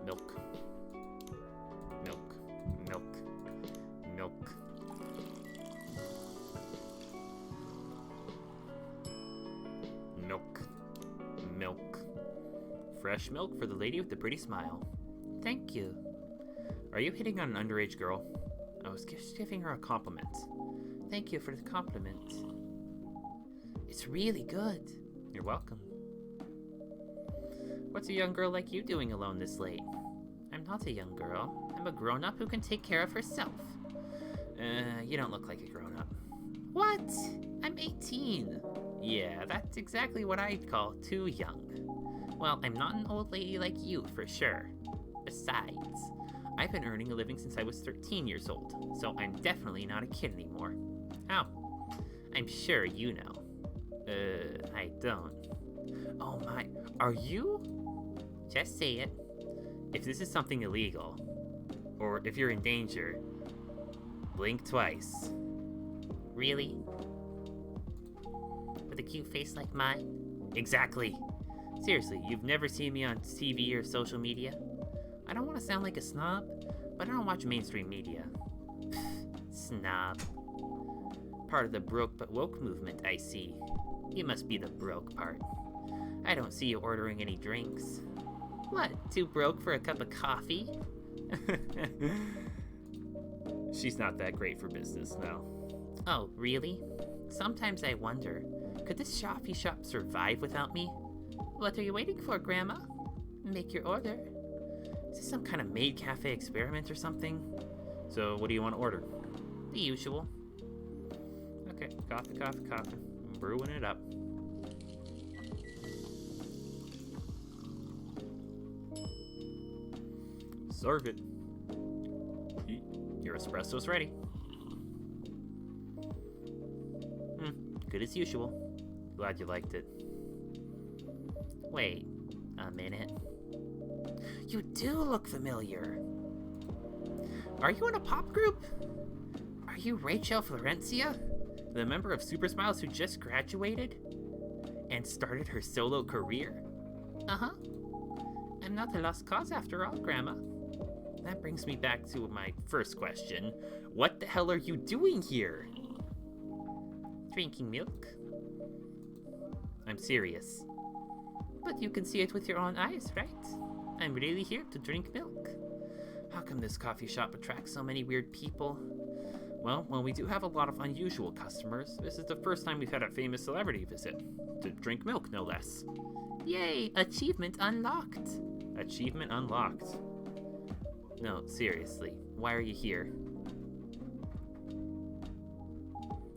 Milk. Milk. Milk. Milk. Milk. Milk. Fresh milk for the lady with the pretty smile. Thank you. Are you hitting on an underage girl? I was just giving her a compliment. Thank you for the compliment. It's really good. You're welcome. What's a young girl like you doing alone this late? I'm not a young girl. I'm a grown-up who can take care of herself. You don't look like a grown-up. What? I'm 18. Yeah, that's exactly what I'd call too young. Well, I'm not an old lady like you, for sure. Besides, I've been earning a living since I was 13 years old, so I'm definitely not a kid anymore. How? I'm sure you know. I don't. Oh my, are you? Just say it. If this is something illegal, or if you're in danger, blink twice. Really? With a cute face like mine? Exactly. Seriously, you've never seen me on TV or social media? I don't want to sound like a snob, but I don't watch mainstream media. Snob. Part of the broke but woke movement, I see. You must be the broke part. I don't see you ordering any drinks. What, too broke for a cup of coffee? She's not that great for business, no. Oh, really? Sometimes I wonder, could this coffee shop survive without me? What are you waiting for, Grandma? Make your order. Is this some kind of maid cafe experiment or something? So, what do you want to order? The usual. Okay, coffee. I'm brewing it up. Serve it. Your espresso's ready. Good as usual. Glad you liked it. Wait a minute. You do look familiar. Are you in a pop group? Are you Rachel Florencia? The member of Super Smiles who just graduated? And started her solo career? Uh-huh. I'm not a lost cause after all, Grandma. That brings me back to my first question. What the hell are you doing here? Drinking milk? I'm serious. But you can see it with your own eyes, right? I'm really here to drink milk. How come this coffee shop attracts so many weird people? Well, we do have a lot of unusual customers. This is the first time we've had a famous celebrity visit. To drink milk, no less. Yay! Achievement unlocked! Achievement unlocked. No, seriously. Why are you here?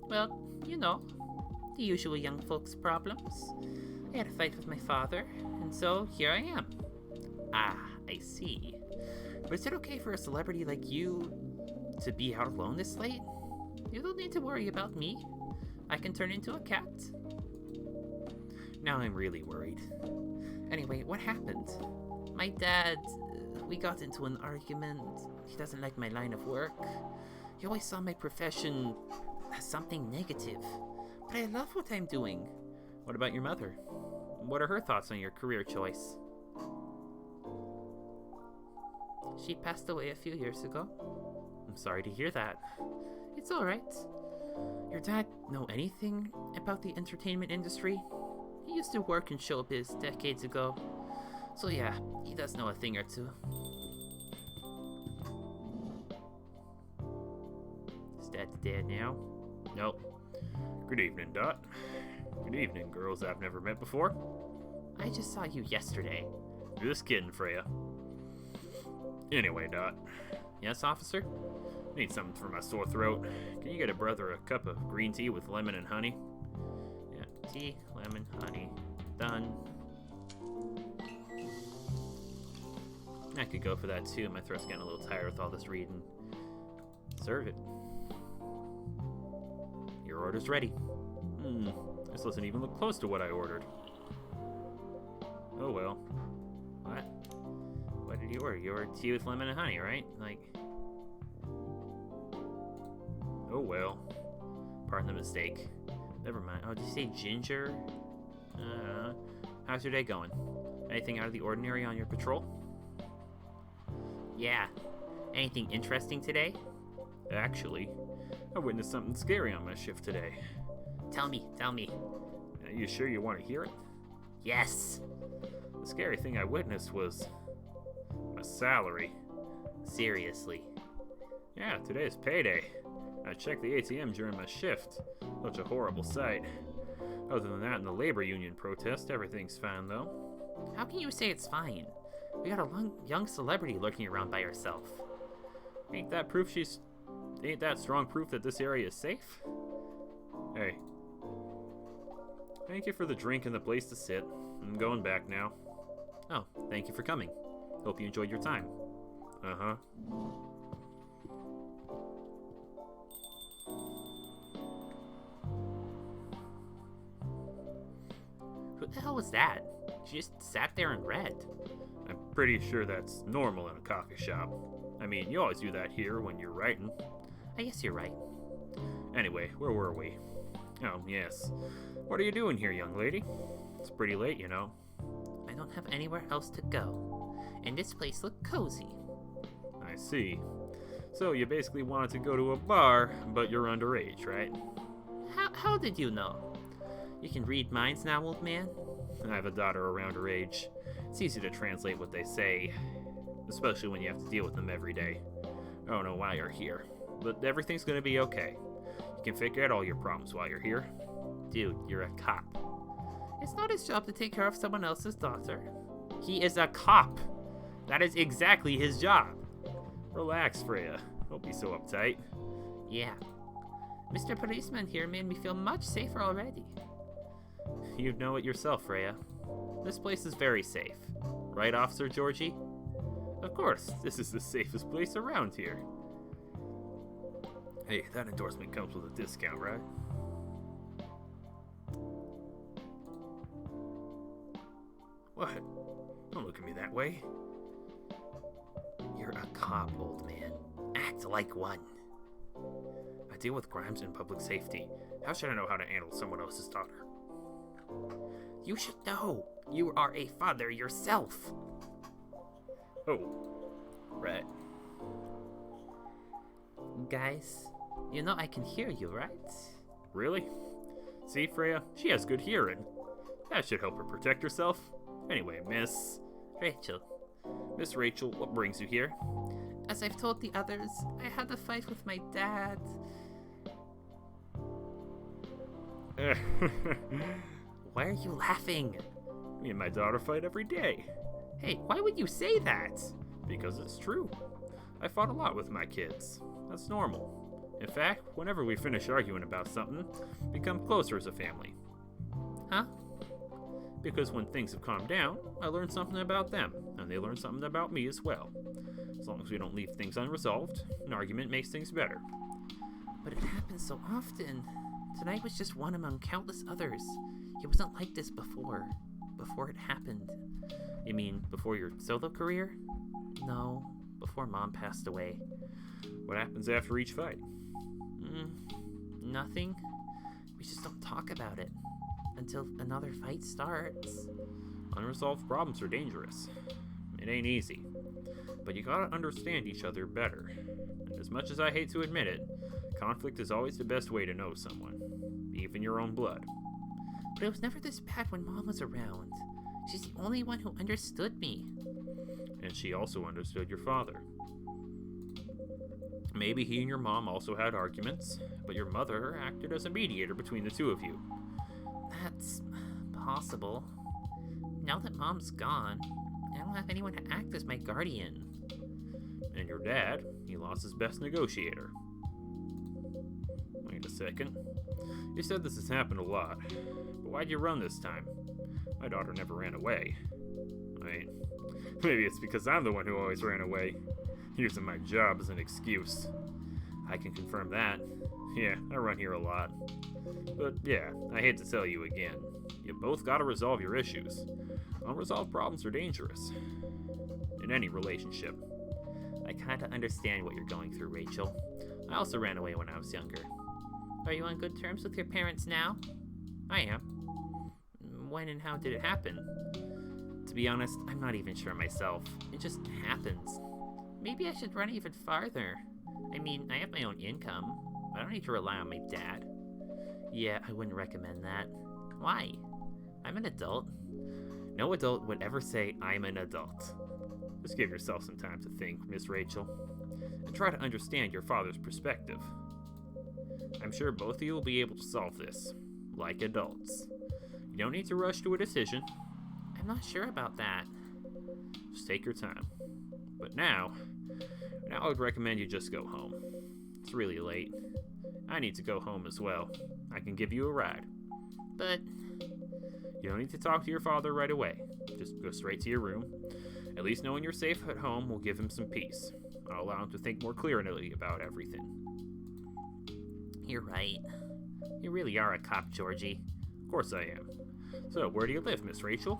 Well, you know, the usual young folks' problems. I had a fight with my father, and so here I am. Ah, I see. But is it okay for a celebrity like you to be out alone this late? You don't need to worry about me. I can turn into a cat. Now I'm really worried. Anyway, what happened? My dad, we got into an argument. He doesn't like my line of work. He always saw my profession as something negative. But I love what I'm doing. What about your mother? What are her thoughts on your career choice? She passed away a few years ago. I'm sorry to hear that. It's alright. Your dad know anything about the entertainment industry? He used to work in showbiz decades ago. So yeah, he does know a thing or two. Is Dad dead now? Nope. Good evening, Dot. Good evening, girls I've never met before. I just saw you yesterday. Just kidding, Freya. Anyway, Dot. Yes, officer? Need something for my sore throat. Can you get a brother a cup of green tea with lemon and honey? Yeah, tea, lemon, honey. Done. I could go for that too. My throat's getting a little tired with all this reading. Serve it. Your order's ready. This doesn't even look close to what I ordered. Oh well. What? What did you order? You ordered tea with lemon and honey, right? Like... Oh well. Pardon the mistake. Never mind. Oh, did you say ginger? How's your day going? Anything out of the ordinary on your patrol? Yeah. Anything interesting today? Actually, I witnessed something scary on my shift today. Tell me. Are you sure you want to hear it? Yes. The scary thing I witnessed was my salary. Seriously? Yeah, today is payday. I checked the ATM during my shift. Such a horrible sight. Other than that, in the labor union protest, everything's fine though. How can you say it's fine? We got a young celebrity lurking around by herself. Ain't that strong proof that this area is safe? Hey. Thank you for the drink and the place to sit. I'm going back now. Oh, thank you for coming. Hope you enjoyed your time. Uh-huh. Who the hell was that? She just sat there and read. I'm pretty sure that's normal in a coffee shop. I mean, you always do that here when you're writing. I guess you're right. Anyway, where were we? Oh, yes. What are you doing here, young lady? It's pretty late, you know. I don't have anywhere else to go. And this place looked cozy. I see. So you basically wanted to go to a bar, but you're underage, right? How did you know? You can read minds now, old man? I have a daughter around her age. It's easy to translate what they say, especially when you have to deal with them every day. I don't know why you're here, but everything's gonna be okay. You can figure out all your problems while you're here. Dude, you're a cop. It's not his job to take care of someone else's daughter. He is a cop. That is exactly his job. Relax, Freya. Don't be so uptight. Yeah. Mr. Policeman here made me feel much safer already. You know it yourself, Freya. This place is very safe. Right, Officer Georgie? Of course, this is the safest place around here. Hey, that endorsement comes with a discount, right? What? Don't look at me that way. You're a cop, old man. Act like one. I deal with crimes and public safety. How should I know how to handle someone else's daughter? You should know. You are a father yourself. Oh, right. Guys, you know I can hear you, right? Really? See, Freya? She has good hearing. That should help her protect herself. Anyway, Miss Rachel. Miss Rachel, what brings you here? As I've told the others, I had a fight with my dad. Why are you laughing? Me and my daughter fight every day. Hey, why would you say that? Because it's true. I fought a lot with my kids. That's normal. In fact, whenever we finish arguing about something, we become closer as a family. Huh? Because when things have calmed down, I learn something about them, and they learn something about me as well. As long as we don't leave things unresolved, an argument makes things better. But it happens so often. Tonight was just one among countless others. It wasn't like this before it happened. You mean before your solo career? No, before Mom passed away. What happens after each fight? Nothing. We just don't talk about it until another fight starts. Unresolved problems are dangerous. It ain't easy. But you gotta understand each other better. And as much as I hate to admit it, conflict is always the best way to know someone, even your own blood. But it was never this bad when Mom was around. She's the only one who understood me. And she also understood your father. Maybe he and your mom also had arguments, but your mother acted as a mediator between the two of you. That's possible. Now that Mom's gone, I don't have anyone to act as my guardian. And your dad, he lost his best negotiator. Wait a second. You said this has happened a lot, but why'd you run this time? My daughter never ran away. Wait, maybe it's because I'm the one who always ran away, using my job as an excuse. I can confirm that. Yeah, I run here a lot. But yeah, I hate to tell you again. You both gotta resolve your issues. Unresolved problems are dangerous. In any relationship. I kinda understand what you're going through, Rachel. I also ran away when I was younger. Are you on good terms with your parents now? I am. When and how did it happen? To be honest, I'm not even sure myself. It just happens. Maybe I should run even farther. I mean, I have my own income. I don't need to rely on my dad. Yeah, I wouldn't recommend that. Why? I'm an adult. No adult would ever say, I'm an adult. Just give yourself some time to think, Miss Rachel, and try to understand your father's perspective. I'm sure both of you will be able to solve this, like adults. You don't need to rush to a decision. I'm not sure about that. Just take your time. But now I would recommend you just go home. It's really late. I need to go home as well. I can give you a ride. But you don't need to talk to your father right away. Just go straight to your room. At least knowing you're safe at home will give him some peace. I'll allow him to think more clearly about everything. You're right. You really are a cop, Georgie. Of course I am. So, where do you live, Miss Rachel?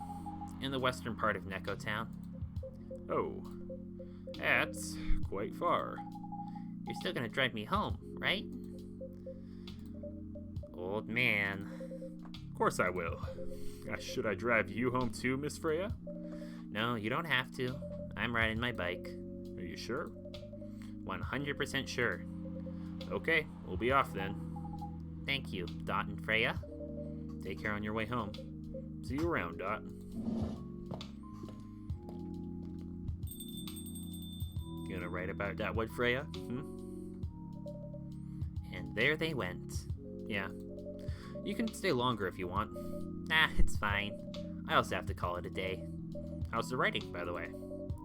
In the western part of Neko Town. Oh, that's quite far. You're still gonna drive me home, right? Old man. Of course I will. Should I drive you home too, Miss Freya? No, you don't have to. I'm riding my bike. Are you sure? 100% sure. Okay, we'll be off then. Thank you, Dot and Freya. Take care on your way home. See you around, Dot. Gonna write about that one, Freya? And there they went. Yeah. You can stay longer if you want. Nah, it's fine. I also have to call it a day. How's the writing, by the way?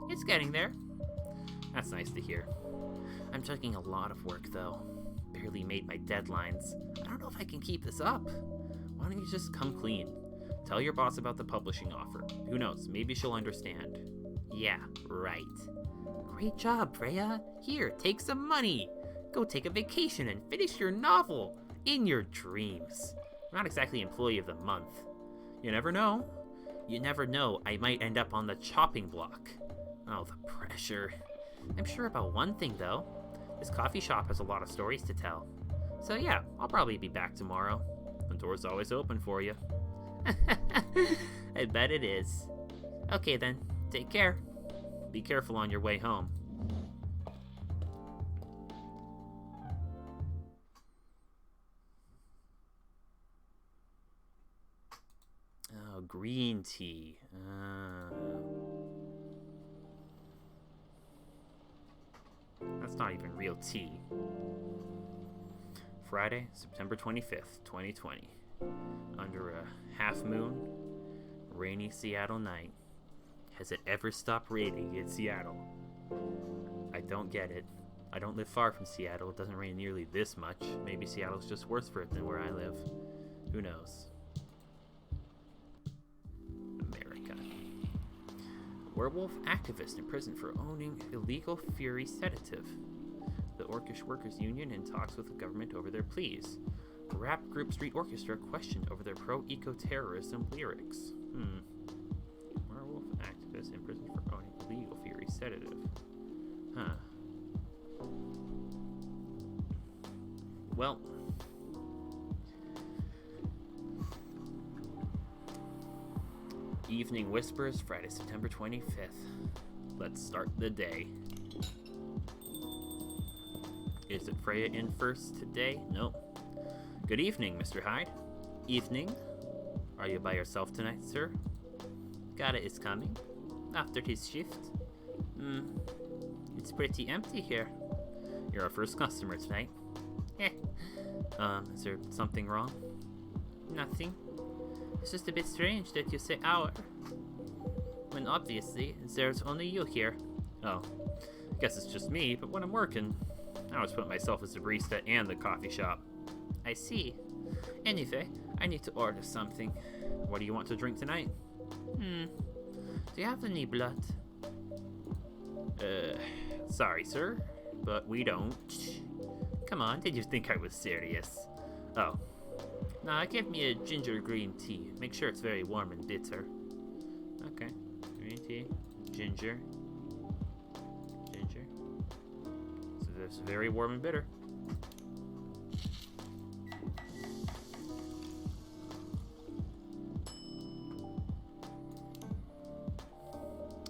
It's getting there. That's nice to hear. I'm chugging a lot of work, though. Barely made my deadlines. I don't know if I can keep this up. Why don't you just come clean? Tell your boss about the publishing offer. Who knows, maybe she'll understand. Yeah, right. Great job, Freya. Here, take some money. Go take a vacation and finish your novel in your dreams. I'm not exactly employee of the month. You never know. You never know, I might end up on the chopping block. Oh, the pressure. I'm sure about one thing, though. This coffee shop has a lot of stories to tell. So yeah, I'll probably be back tomorrow. The door's always open for you. I bet it is. Okay then, take care. Be careful on your way home. Oh, green tea. That's not even real tea. Friday, September 25th, 2020. Under a half moon, rainy Seattle night. Has it ever stopped raining in Seattle? I don't get it. I don't live far from Seattle. It doesn't rain nearly this much. Maybe Seattle's just worse for it than where I live. Who knows? America. Werewolf activist in prison for owning illegal Fury sedative. The Orcish Workers Union in talks with the government over their pleas. Rap group Street Orchestra questioned over their pro-eco-terrorism lyrics. Werewolf activist in prison for owning illegal Fury sedative. Huh. Well, Evening Whispers, Friday, September 25th. Let's start the day. Is it Freya in first today? Nope. Good evening, Mr. Hyde. Evening. Are you by yourself tonight, sir? Gata is coming. After his shift. It's pretty empty here. You're our first customer tonight. Is there something wrong? Nothing. It's just a bit strange that you say our, when obviously there's only you here. Oh, I guess it's just me, but when I'm working, I always put myself as the barista and the coffee shop. I see. Anyway, I need to order something. What do you want to drink tonight? Do you have any blood? Sorry, sir, but we don't. Come on, did you think I was serious? Oh. Nah, give me a ginger green tea. Make sure it's very warm and bitter. Okay. Green tea, ginger. Ginger. So that's very warm and bitter.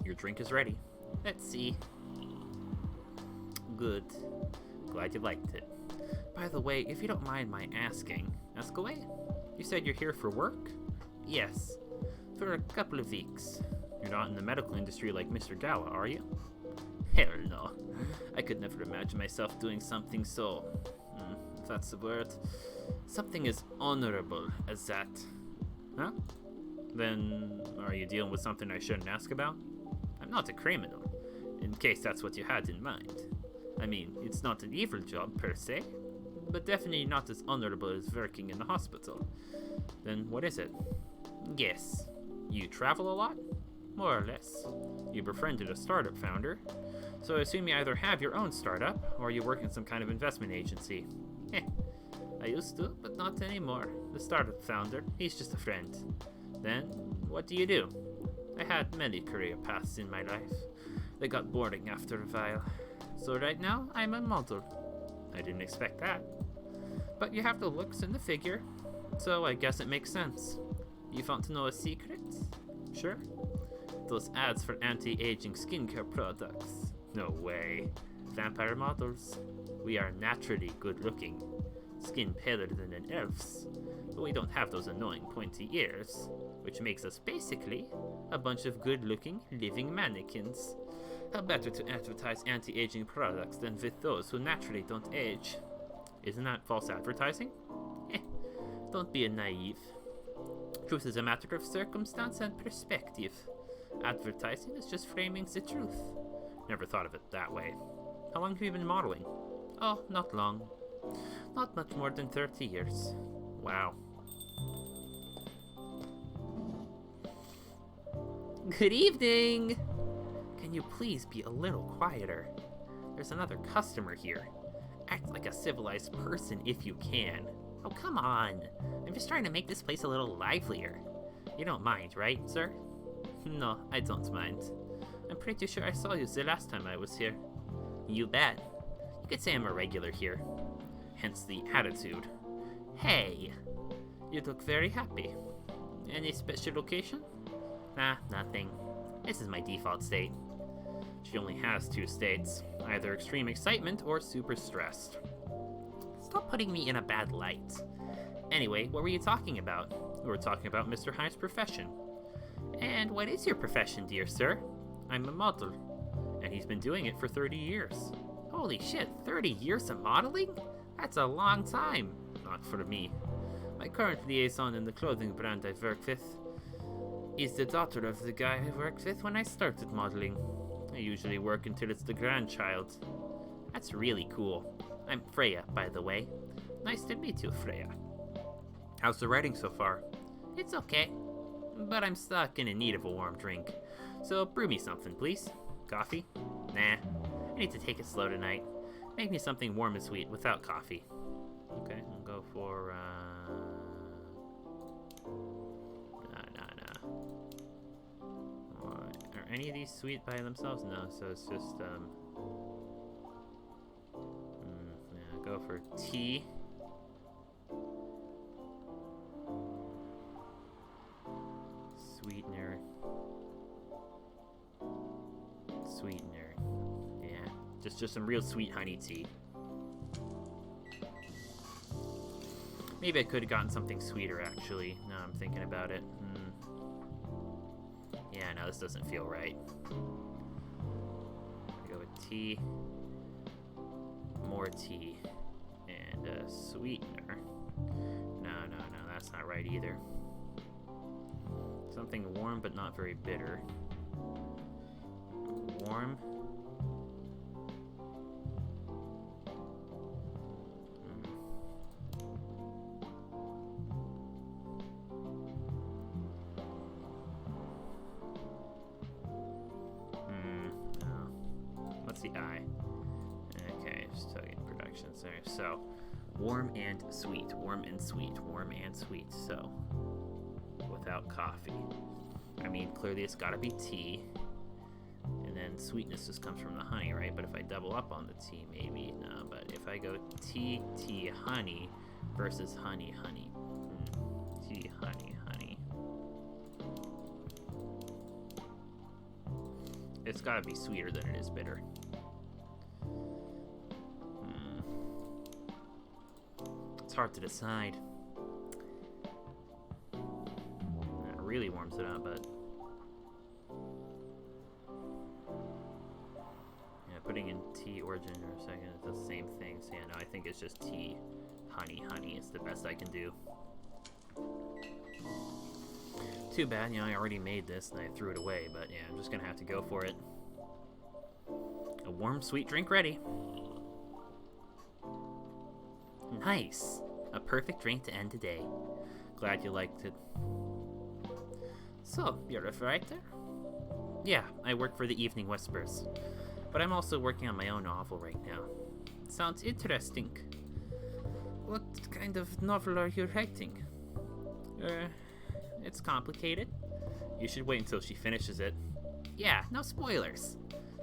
Your drink is ready. Let's see. Good. Glad you liked it. By the way, if you don't mind my asking, ask away. You said you're here for work? Yes. For a couple of weeks. You're not in the medical industry like Mr. Gala, are you? Hell no. I could never imagine myself doing something so... if that's the word. Something as honorable as that. Huh? Then, are you dealing with something I shouldn't ask about? I'm not a criminal, in case that's what you had in mind. I mean, it's not an evil job per se, but definitely not as honorable as working in the hospital. Then what is it? Yes. You travel a lot? More or less. You befriended a startup founder, so I assume you either have your own startup, or you work in some kind of investment agency. I used to, but not anymore. The startup founder, he's just a friend. Then, what do you do? I had many career paths in my life. They got boring after a while. So right now, I'm a model. I didn't expect that. But you have the looks and the figure, so I guess it makes sense. You want to know a secret? Sure. Those ads for anti-aging skincare products. No way. Vampire models. We are naturally good looking. Skin paler than an elf's. But we don't have those annoying pointy ears, which makes us basically a bunch of good looking living mannequins. How better to advertise anti-aging products than with those who naturally don't age? Isn't that false advertising? Don't be a naive. Truth is a matter of circumstance and perspective. Advertising is just framing the truth. Never thought of it that way. How long have you been modeling? Oh, not long. Not much more than 30 years. Wow. Good evening! Can you please be a little quieter? There's another customer here. Act like a civilized person if you can. Oh, come on. I'm just trying to make this place a little livelier. You don't mind, right, sir? No, I don't mind. I'm pretty sure I saw you the last time I was here. You bet. You could say I'm a regular here. Hence the attitude. Hey! You look very happy. Any special occasion? Nah, nothing. This is my default state. She only has 2 states, either extreme excitement or super stressed. Stop putting me in a bad light. Anyway, what were you talking about? We were talking about Mr. Hyde's profession. And what is your profession, dear sir? I'm a model, and he's been doing it for 30 years. Holy shit, 30 years of modeling? That's a long time. Not for me. My current liaison in the clothing brand I work with is the daughter of the guy I worked with when I started modeling. I usually work until it's the grandchild. That's really cool. I'm Freya, by the way. Nice to meet you, Freya. How's the writing so far? It's okay, but I'm stuck in need of a warm drink. So brew me something, please. Coffee? Nah, I need to take it slow tonight. Make me something warm and sweet without coffee. Okay, I'll go for, Are any of these sweet by themselves? No, so it's just, yeah, go for tea. Sweetener. Yeah, just some real sweet honey tea. Maybe I could have gotten something sweeter, actually. Now I'm thinking about it. Yeah, no, this doesn't feel right. I go with tea, more tea, and a sweetener. No, that's not right either. Something warm but not very bitter. Warm. What's the I? Okay, just tugging productions there. So, warm and sweet, warm and sweet, warm and sweet. So, without coffee. I mean, clearly it's gotta be tea. And then sweetness just comes from the honey, right? But if I double up on the tea, maybe. No, but if I go tea, honey versus honey. Tea, honey. It's gotta be sweeter than it is bitter. It's hard to decide. It really warms it up, but yeah, putting in tea origin for a second, it's the same thing. So yeah, no, I think it's just tea, honey. It's the best I can do. Too bad, I already made this and I threw it away, but yeah, I'm just gonna have to go for it. A warm, sweet drink ready. Nice! A perfect drink to end the day. Glad you liked it. So, you're a writer? Yeah, I work for the Evening Whispers. But I'm also working on my own novel right now. Sounds interesting. What kind of novel are you writing? It's complicated. You should wait until she finishes it. Yeah, no spoilers.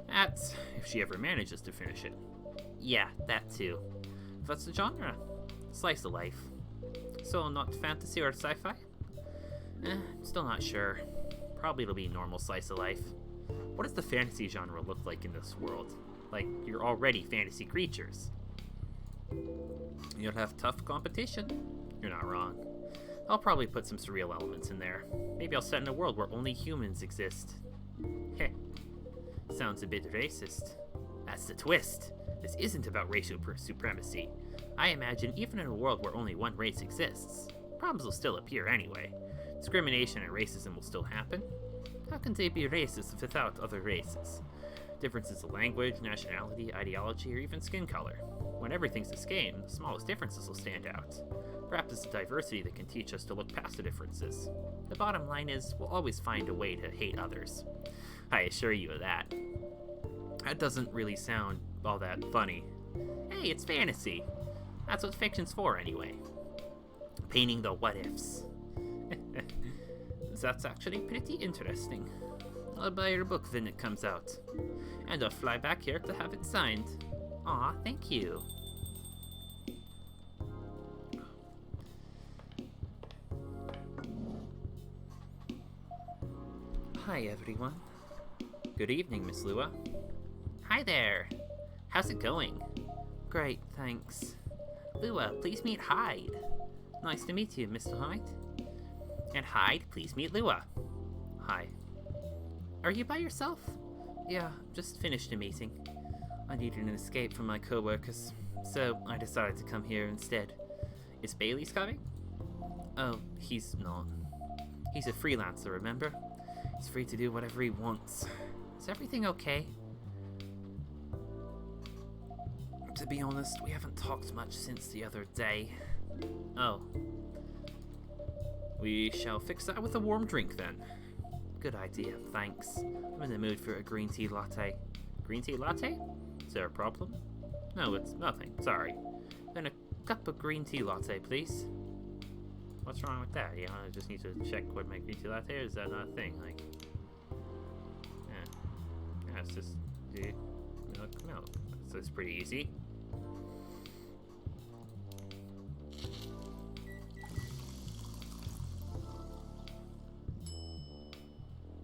That's if she ever manages to finish it. Yeah, that too. What's the genre? Slice of life. So not fantasy or sci-fi? Still not sure. Probably it'll be normal slice of life. What does the fantasy genre look like in this world? Like, you're already fantasy creatures. You'll have tough competition. You're not wrong. I'll probably put some surreal elements in there. Maybe I'll set in a world where only humans exist. Heh. Sounds a bit racist. That's the twist. This isn't about racial supremacy. I imagine even in a world where only one race exists, problems will still appear anyway. Discrimination and racism will still happen. How can they be racist without other races? Differences of language, nationality, ideology, or even skin color. When everything's the same, the smallest differences will stand out. Perhaps it's the diversity that can teach us to look past the differences. The bottom line is, we'll always find a way to hate others. I assure you of that. That doesn't really sound all that funny, Hey, it's fantasy. That's what fiction's for, anyway. Painting the what-ifs. That's actually pretty interesting. I'll buy your book when it comes out. And I'll fly back here to have it signed. Aw, thank you. Hi, everyone. Good evening, Miss Lua. Hi there. How's it going? Great, thanks. Lua, please meet Hyde. Nice to meet you, Mr. Hyde. And Hyde, please meet Lua. Hi. Are you by yourself? Yeah, just finished a meeting. I needed an escape from my co-workers, so I decided to come here instead. Is Bailey's coming? Oh, he's not. He's a freelancer, remember? He's free to do whatever he wants. Is everything okay? To be honest, we haven't talked much since the other day. Oh. We shall fix that with a warm drink then. Good idea, thanks. I'm in the mood for a green tea latte. Green tea latte? Is there a problem? No, it's nothing, sorry. Then a cup of green tea latte, please. What's wrong with that? You know, I just need to check what my green tea latte is. Is that not a thing? Like, yeah, it's just milk. So it's pretty easy.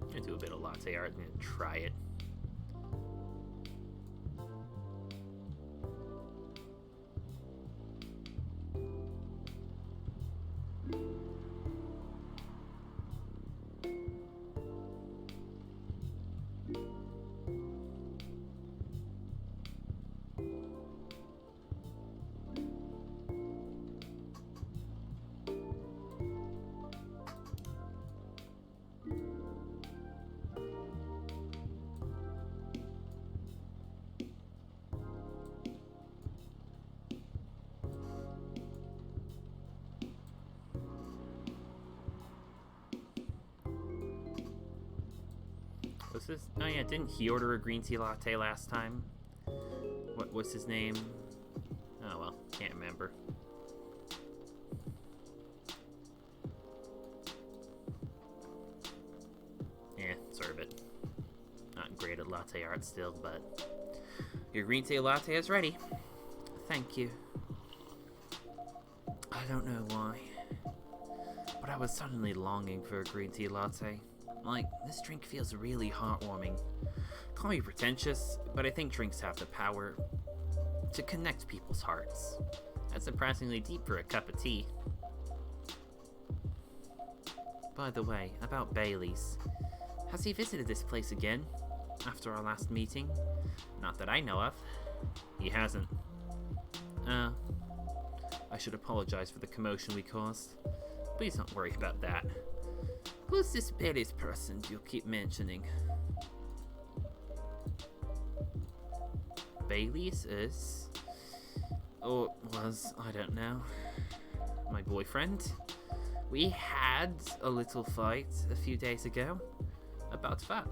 I'm gonna do a bit of latte art and try it. What's this? Oh yeah, didn't he order a green tea latte last time? What's his name? Oh well, can't remember. Yeah, serve it. Not great at latte art still, but your green tea latte is ready. Thank you. I don't know why, but I was suddenly longing for a green tea latte. Like, this drink feels really heartwarming. Call me pretentious, but I think drinks have the power to connect people's hearts. That's surprisingly deep for a cup of tea. By the way, about Bailey's. Has he visited this place again? After our last meeting? Not that I know of. He hasn't. I should apologize for the commotion we caused. Please don't worry about that. Who's this Bailey's person you keep mentioning? Bailey's is... or was, I don't know. My boyfriend? We had a little fight a few days ago. About that.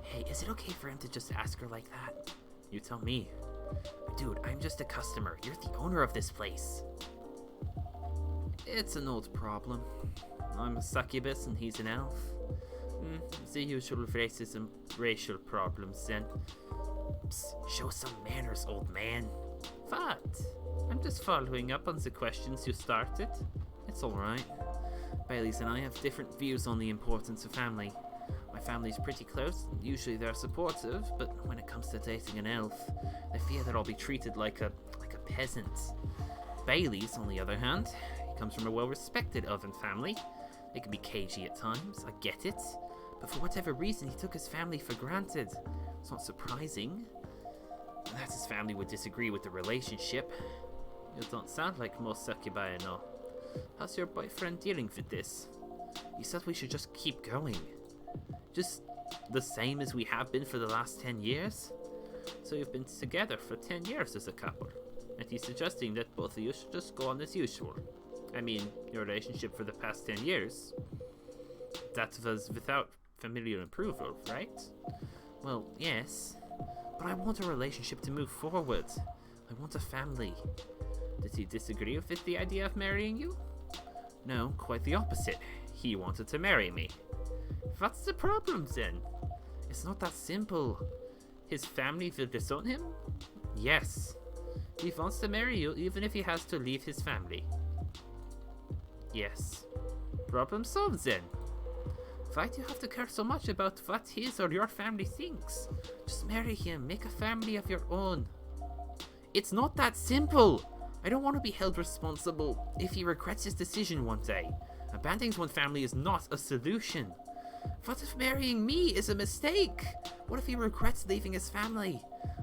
Hey, is it okay for him to just ask her like that? You tell me. Dude, I'm just a customer. You're the owner of this place. It's an old problem. I'm a succubus and he's an elf. The usual racial problems then. Psst, show some manners, old man. What? I'm just following up on the questions you started. It's alright. Bailey's and I have different views on the importance of family. My family's pretty close, usually they're supportive, but when it comes to dating an elf, they fear that I'll be treated like a peasant. Bailey's, on the other hand, he comes from a well-respected elven family. They can be cagey at times, I get it, but for whatever reason he took his family for granted. It's not surprising that his family would disagree with the relationship. You don't sound like most succubi and all. How's your boyfriend dealing with this? He said we should just keep going. Just the same as we have been for the last 10 years? So you've been together for 10 years as a couple, and he's suggesting that both of you should just go on as usual. I mean, your relationship for the past 10 years, that was without familial approval, right? Well, yes, But I want a relationship to move forward. I want a family. Did he disagree with the idea of marrying you? No, quite the opposite. He wanted to marry me. What's the problem then? It's not that simple. His family will disown him? Yes. He wants to marry you even if he has to leave his family. Yes. Problem solved then. Why do you have to care so much about what his or your family thinks? Just marry him, make a family of your own. It's not that simple. I don't want to be held responsible if he regrets his decision one day. Abandoning one family is not a solution. What if marrying me is a mistake? What if he regrets leaving his family?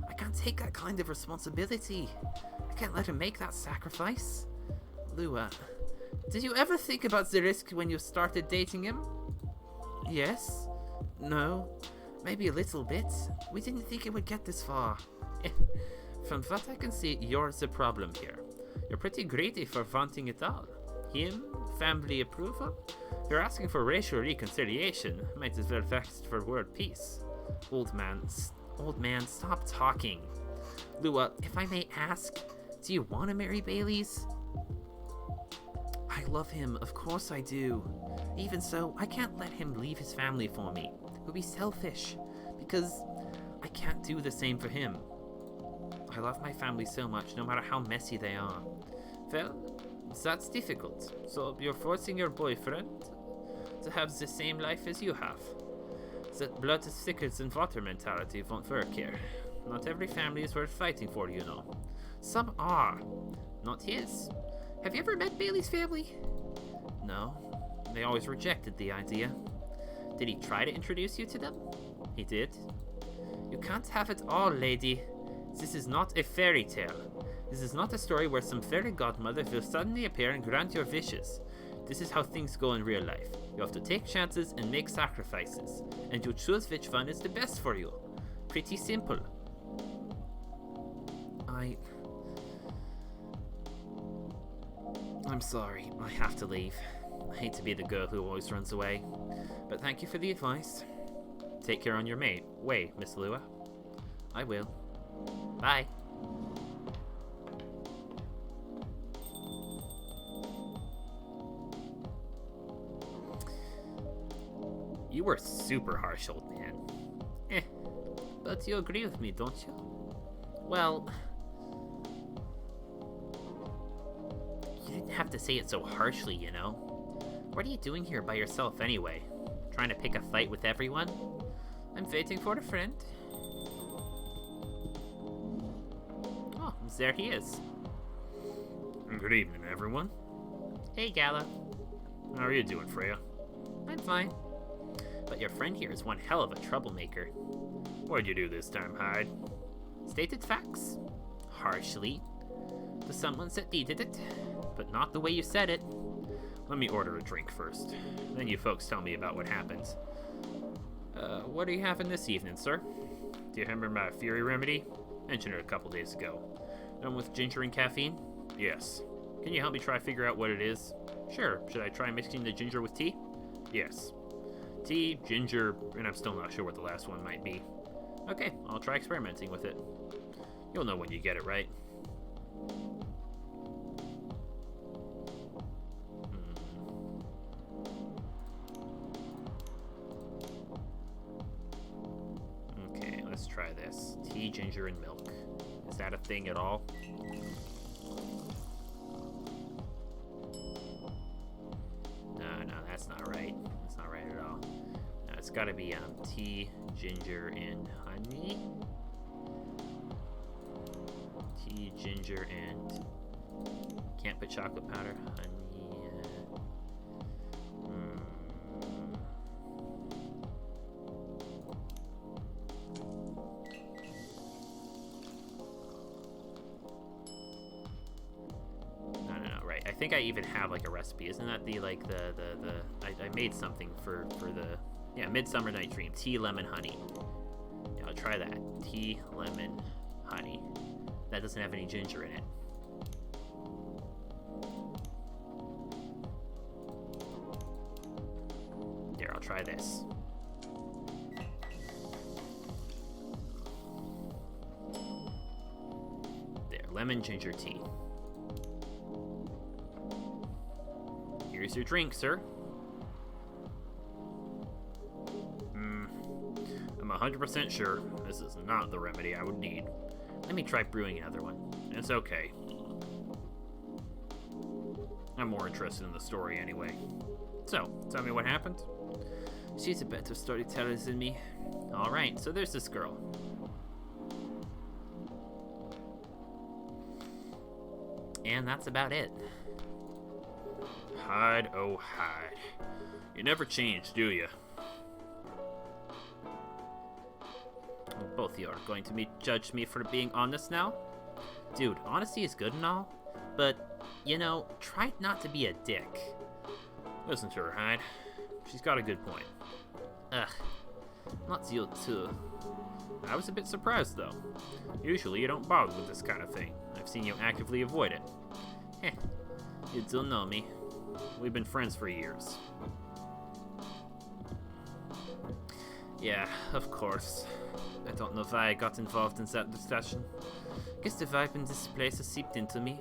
I can't take that kind of responsibility. I can't let him make that sacrifice. Lua, did you ever think about the risk when you started dating him? Yes? No? Maybe a little bit. We didn't think it would get this far. From what I can see, you're the problem here. You're pretty greedy for wanting it all. Him, family approval. You're asking for racial reconciliation. Might as well ask for world peace. Old man, stop talking. Lua, if I may ask, do you want to marry Bailey's? I love him, of course I do. Even so, I can't let him leave his family for me. It would be selfish, because I can't do the same for him. I love my family so much, no matter how messy they are. Well, that's difficult. So you're forcing your boyfriend to have the same life as you have. That blood is thicker than water mentality won't work here. Not every family is worth fighting for, you know. Some are. Not his. Have you ever met Bailey's family? No. They always rejected the idea. Did he try to introduce you to them? He did. You can't have it all, lady. This is not a fairy tale. This is not a story where some fairy godmother will suddenly appear and grant your wishes. This is how things go in real life. You have to take chances and make sacrifices, and you choose which one is the best for you. Pretty simple. I'm sorry. I have to leave. I hate to be the girl who always runs away. But thank you for the advice. Take care on your way, Miss Lua. I will. Bye. You were super harsh, old man. But you agree with me, don't you? Well, you didn't have to say it so harshly, you know? What are you doing here by yourself anyway? Trying to pick a fight with everyone? I'm waiting for a friend. Oh, there he is. Good evening, everyone. Hey, Gala. How are you doing, Freya? I'm fine. But your friend here is one hell of a troublemaker. What'd you do this time, Hyde? Stated facts. Harshly. To someone that needed it, but not the way you said it. Let me order a drink first. Then you folks tell me about what happened. What are you having this evening, sir? Do you remember my Fury remedy? Mentioned it a couple days ago. Done with ginger and caffeine? Yes. Can you help me try figure out what it is? Sure. Should I try mixing the ginger with tea? Yes. Tea, ginger, and I'm still not sure what the last one might be. Okay, I'll try experimenting with it. You'll know when you get it right. Okay, let's try this. Tea, ginger, and milk. Is that a thing at all? No, that's not right. That's not right at all. No, it's gotta be tea, ginger, and honey. Tea, ginger, and... Can't put chocolate powder. Honey... No, right. I think I even have like a recipe. Isn't that the like the I made something for the Midsummer Night Dream. Tea, lemon, honey. Yeah, I'll try that. Tea, lemon, honey. That doesn't have any ginger in it. There, I'll try this. lemon ginger tea. Here's your drink, sir. I'm 100% sure this is not the remedy I would need. Let me try brewing another one. It's okay. I'm more interested in the story anyway. So, tell me what happened. She's a better storyteller than me. Alright, so there's this girl. And that's about it. Hyde, oh Hyde. You never change, do you? Well, both of you are going to judge me for being honest now? Dude, honesty is good and all, but, you know, try not to be a dick. Listen to her, Hyde. She's got a good point. Ugh, not you too. I was a bit surprised, though. Usually you don't bother with this kind of thing. I've seen you actively avoid it. Heh, you don't know me. We've been friends for years. Yeah, of course. I don't know why I got involved in that discussion. Guess the vibe in this place has seeped into me.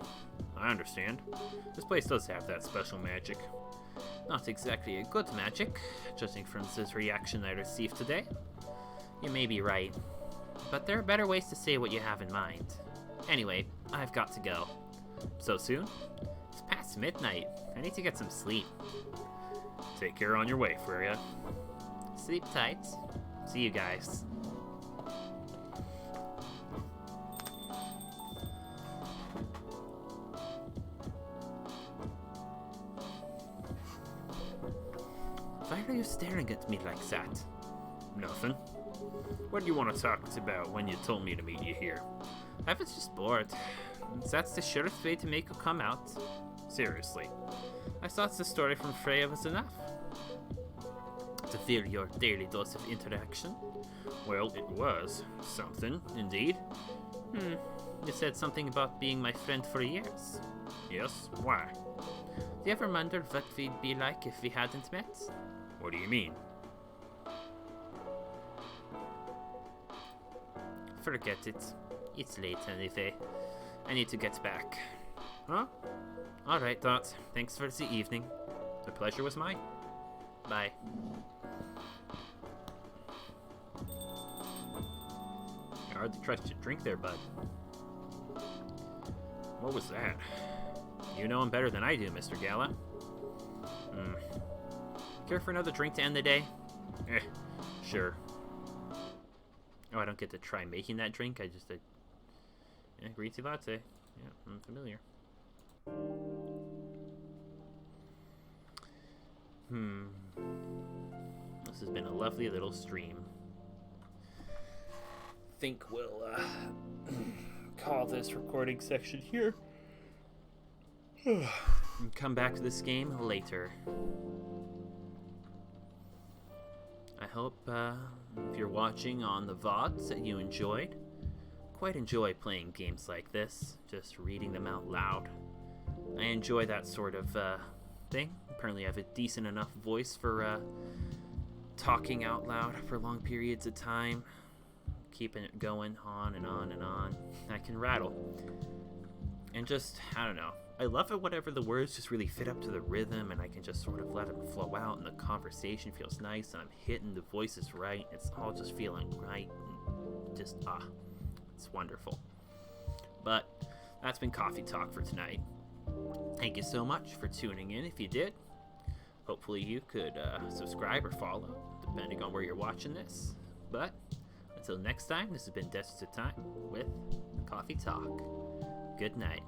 I understand. This place does have that special magic. Not exactly a good magic, judging from this reaction I received today. You may be right, but there are better ways to say what you have in mind. Anyway, I've got to go. So soon? It's past midnight. I need to get some sleep. Take care on your way, Freya. Sleep tight. See you guys. Why are you staring at me like that? Nothing. What do you want to talk about when you told me to meet you here? I was just bored. That's the surest way to make you come out. Seriously. I thought the story from Freya was enough. To fill your daily dose of interaction. Well, it was something, indeed. You said something about being my friend for years. Yes, why? Do you ever wonder what we'd be like if we hadn't met? What do you mean? Forget it. It's late anyway. I need to get back. Huh? Alright, Dot. Thanks for the evening. The pleasure was mine. Bye. Hard to trust your drink there, bud. What was that? You know him better than I do, Mr. Gala. Care for another drink to end the day? Sure. Oh, I don't get to try making that drink. I just did. Yeah, green tea latte. Yeah, I'm familiar. This has been a lovely little stream. Think we'll call this recording section here. And come back to this game later. I hope if you're watching on the VODs that you enjoyed. Quite enjoy playing games like this, just reading them out loud. I enjoy that sort of thing. Apparently I have a decent enough voice for talking out loud for long periods of time. Keeping it going on and on and on. I can rattle. And just, I don't know. I love it whenever the words just really fit up to the rhythm and I can just sort of let them flow out and the conversation feels nice and I'm hitting the voices right. It's all just feeling right. And just, it's wonderful. But that's been Coffee Talk for tonight. Thank you so much for tuning in if you did. Hopefully you could subscribe or follow, depending on where you're watching this. But until next time, this has been Deserts of Time with Coffee Talk. Good night.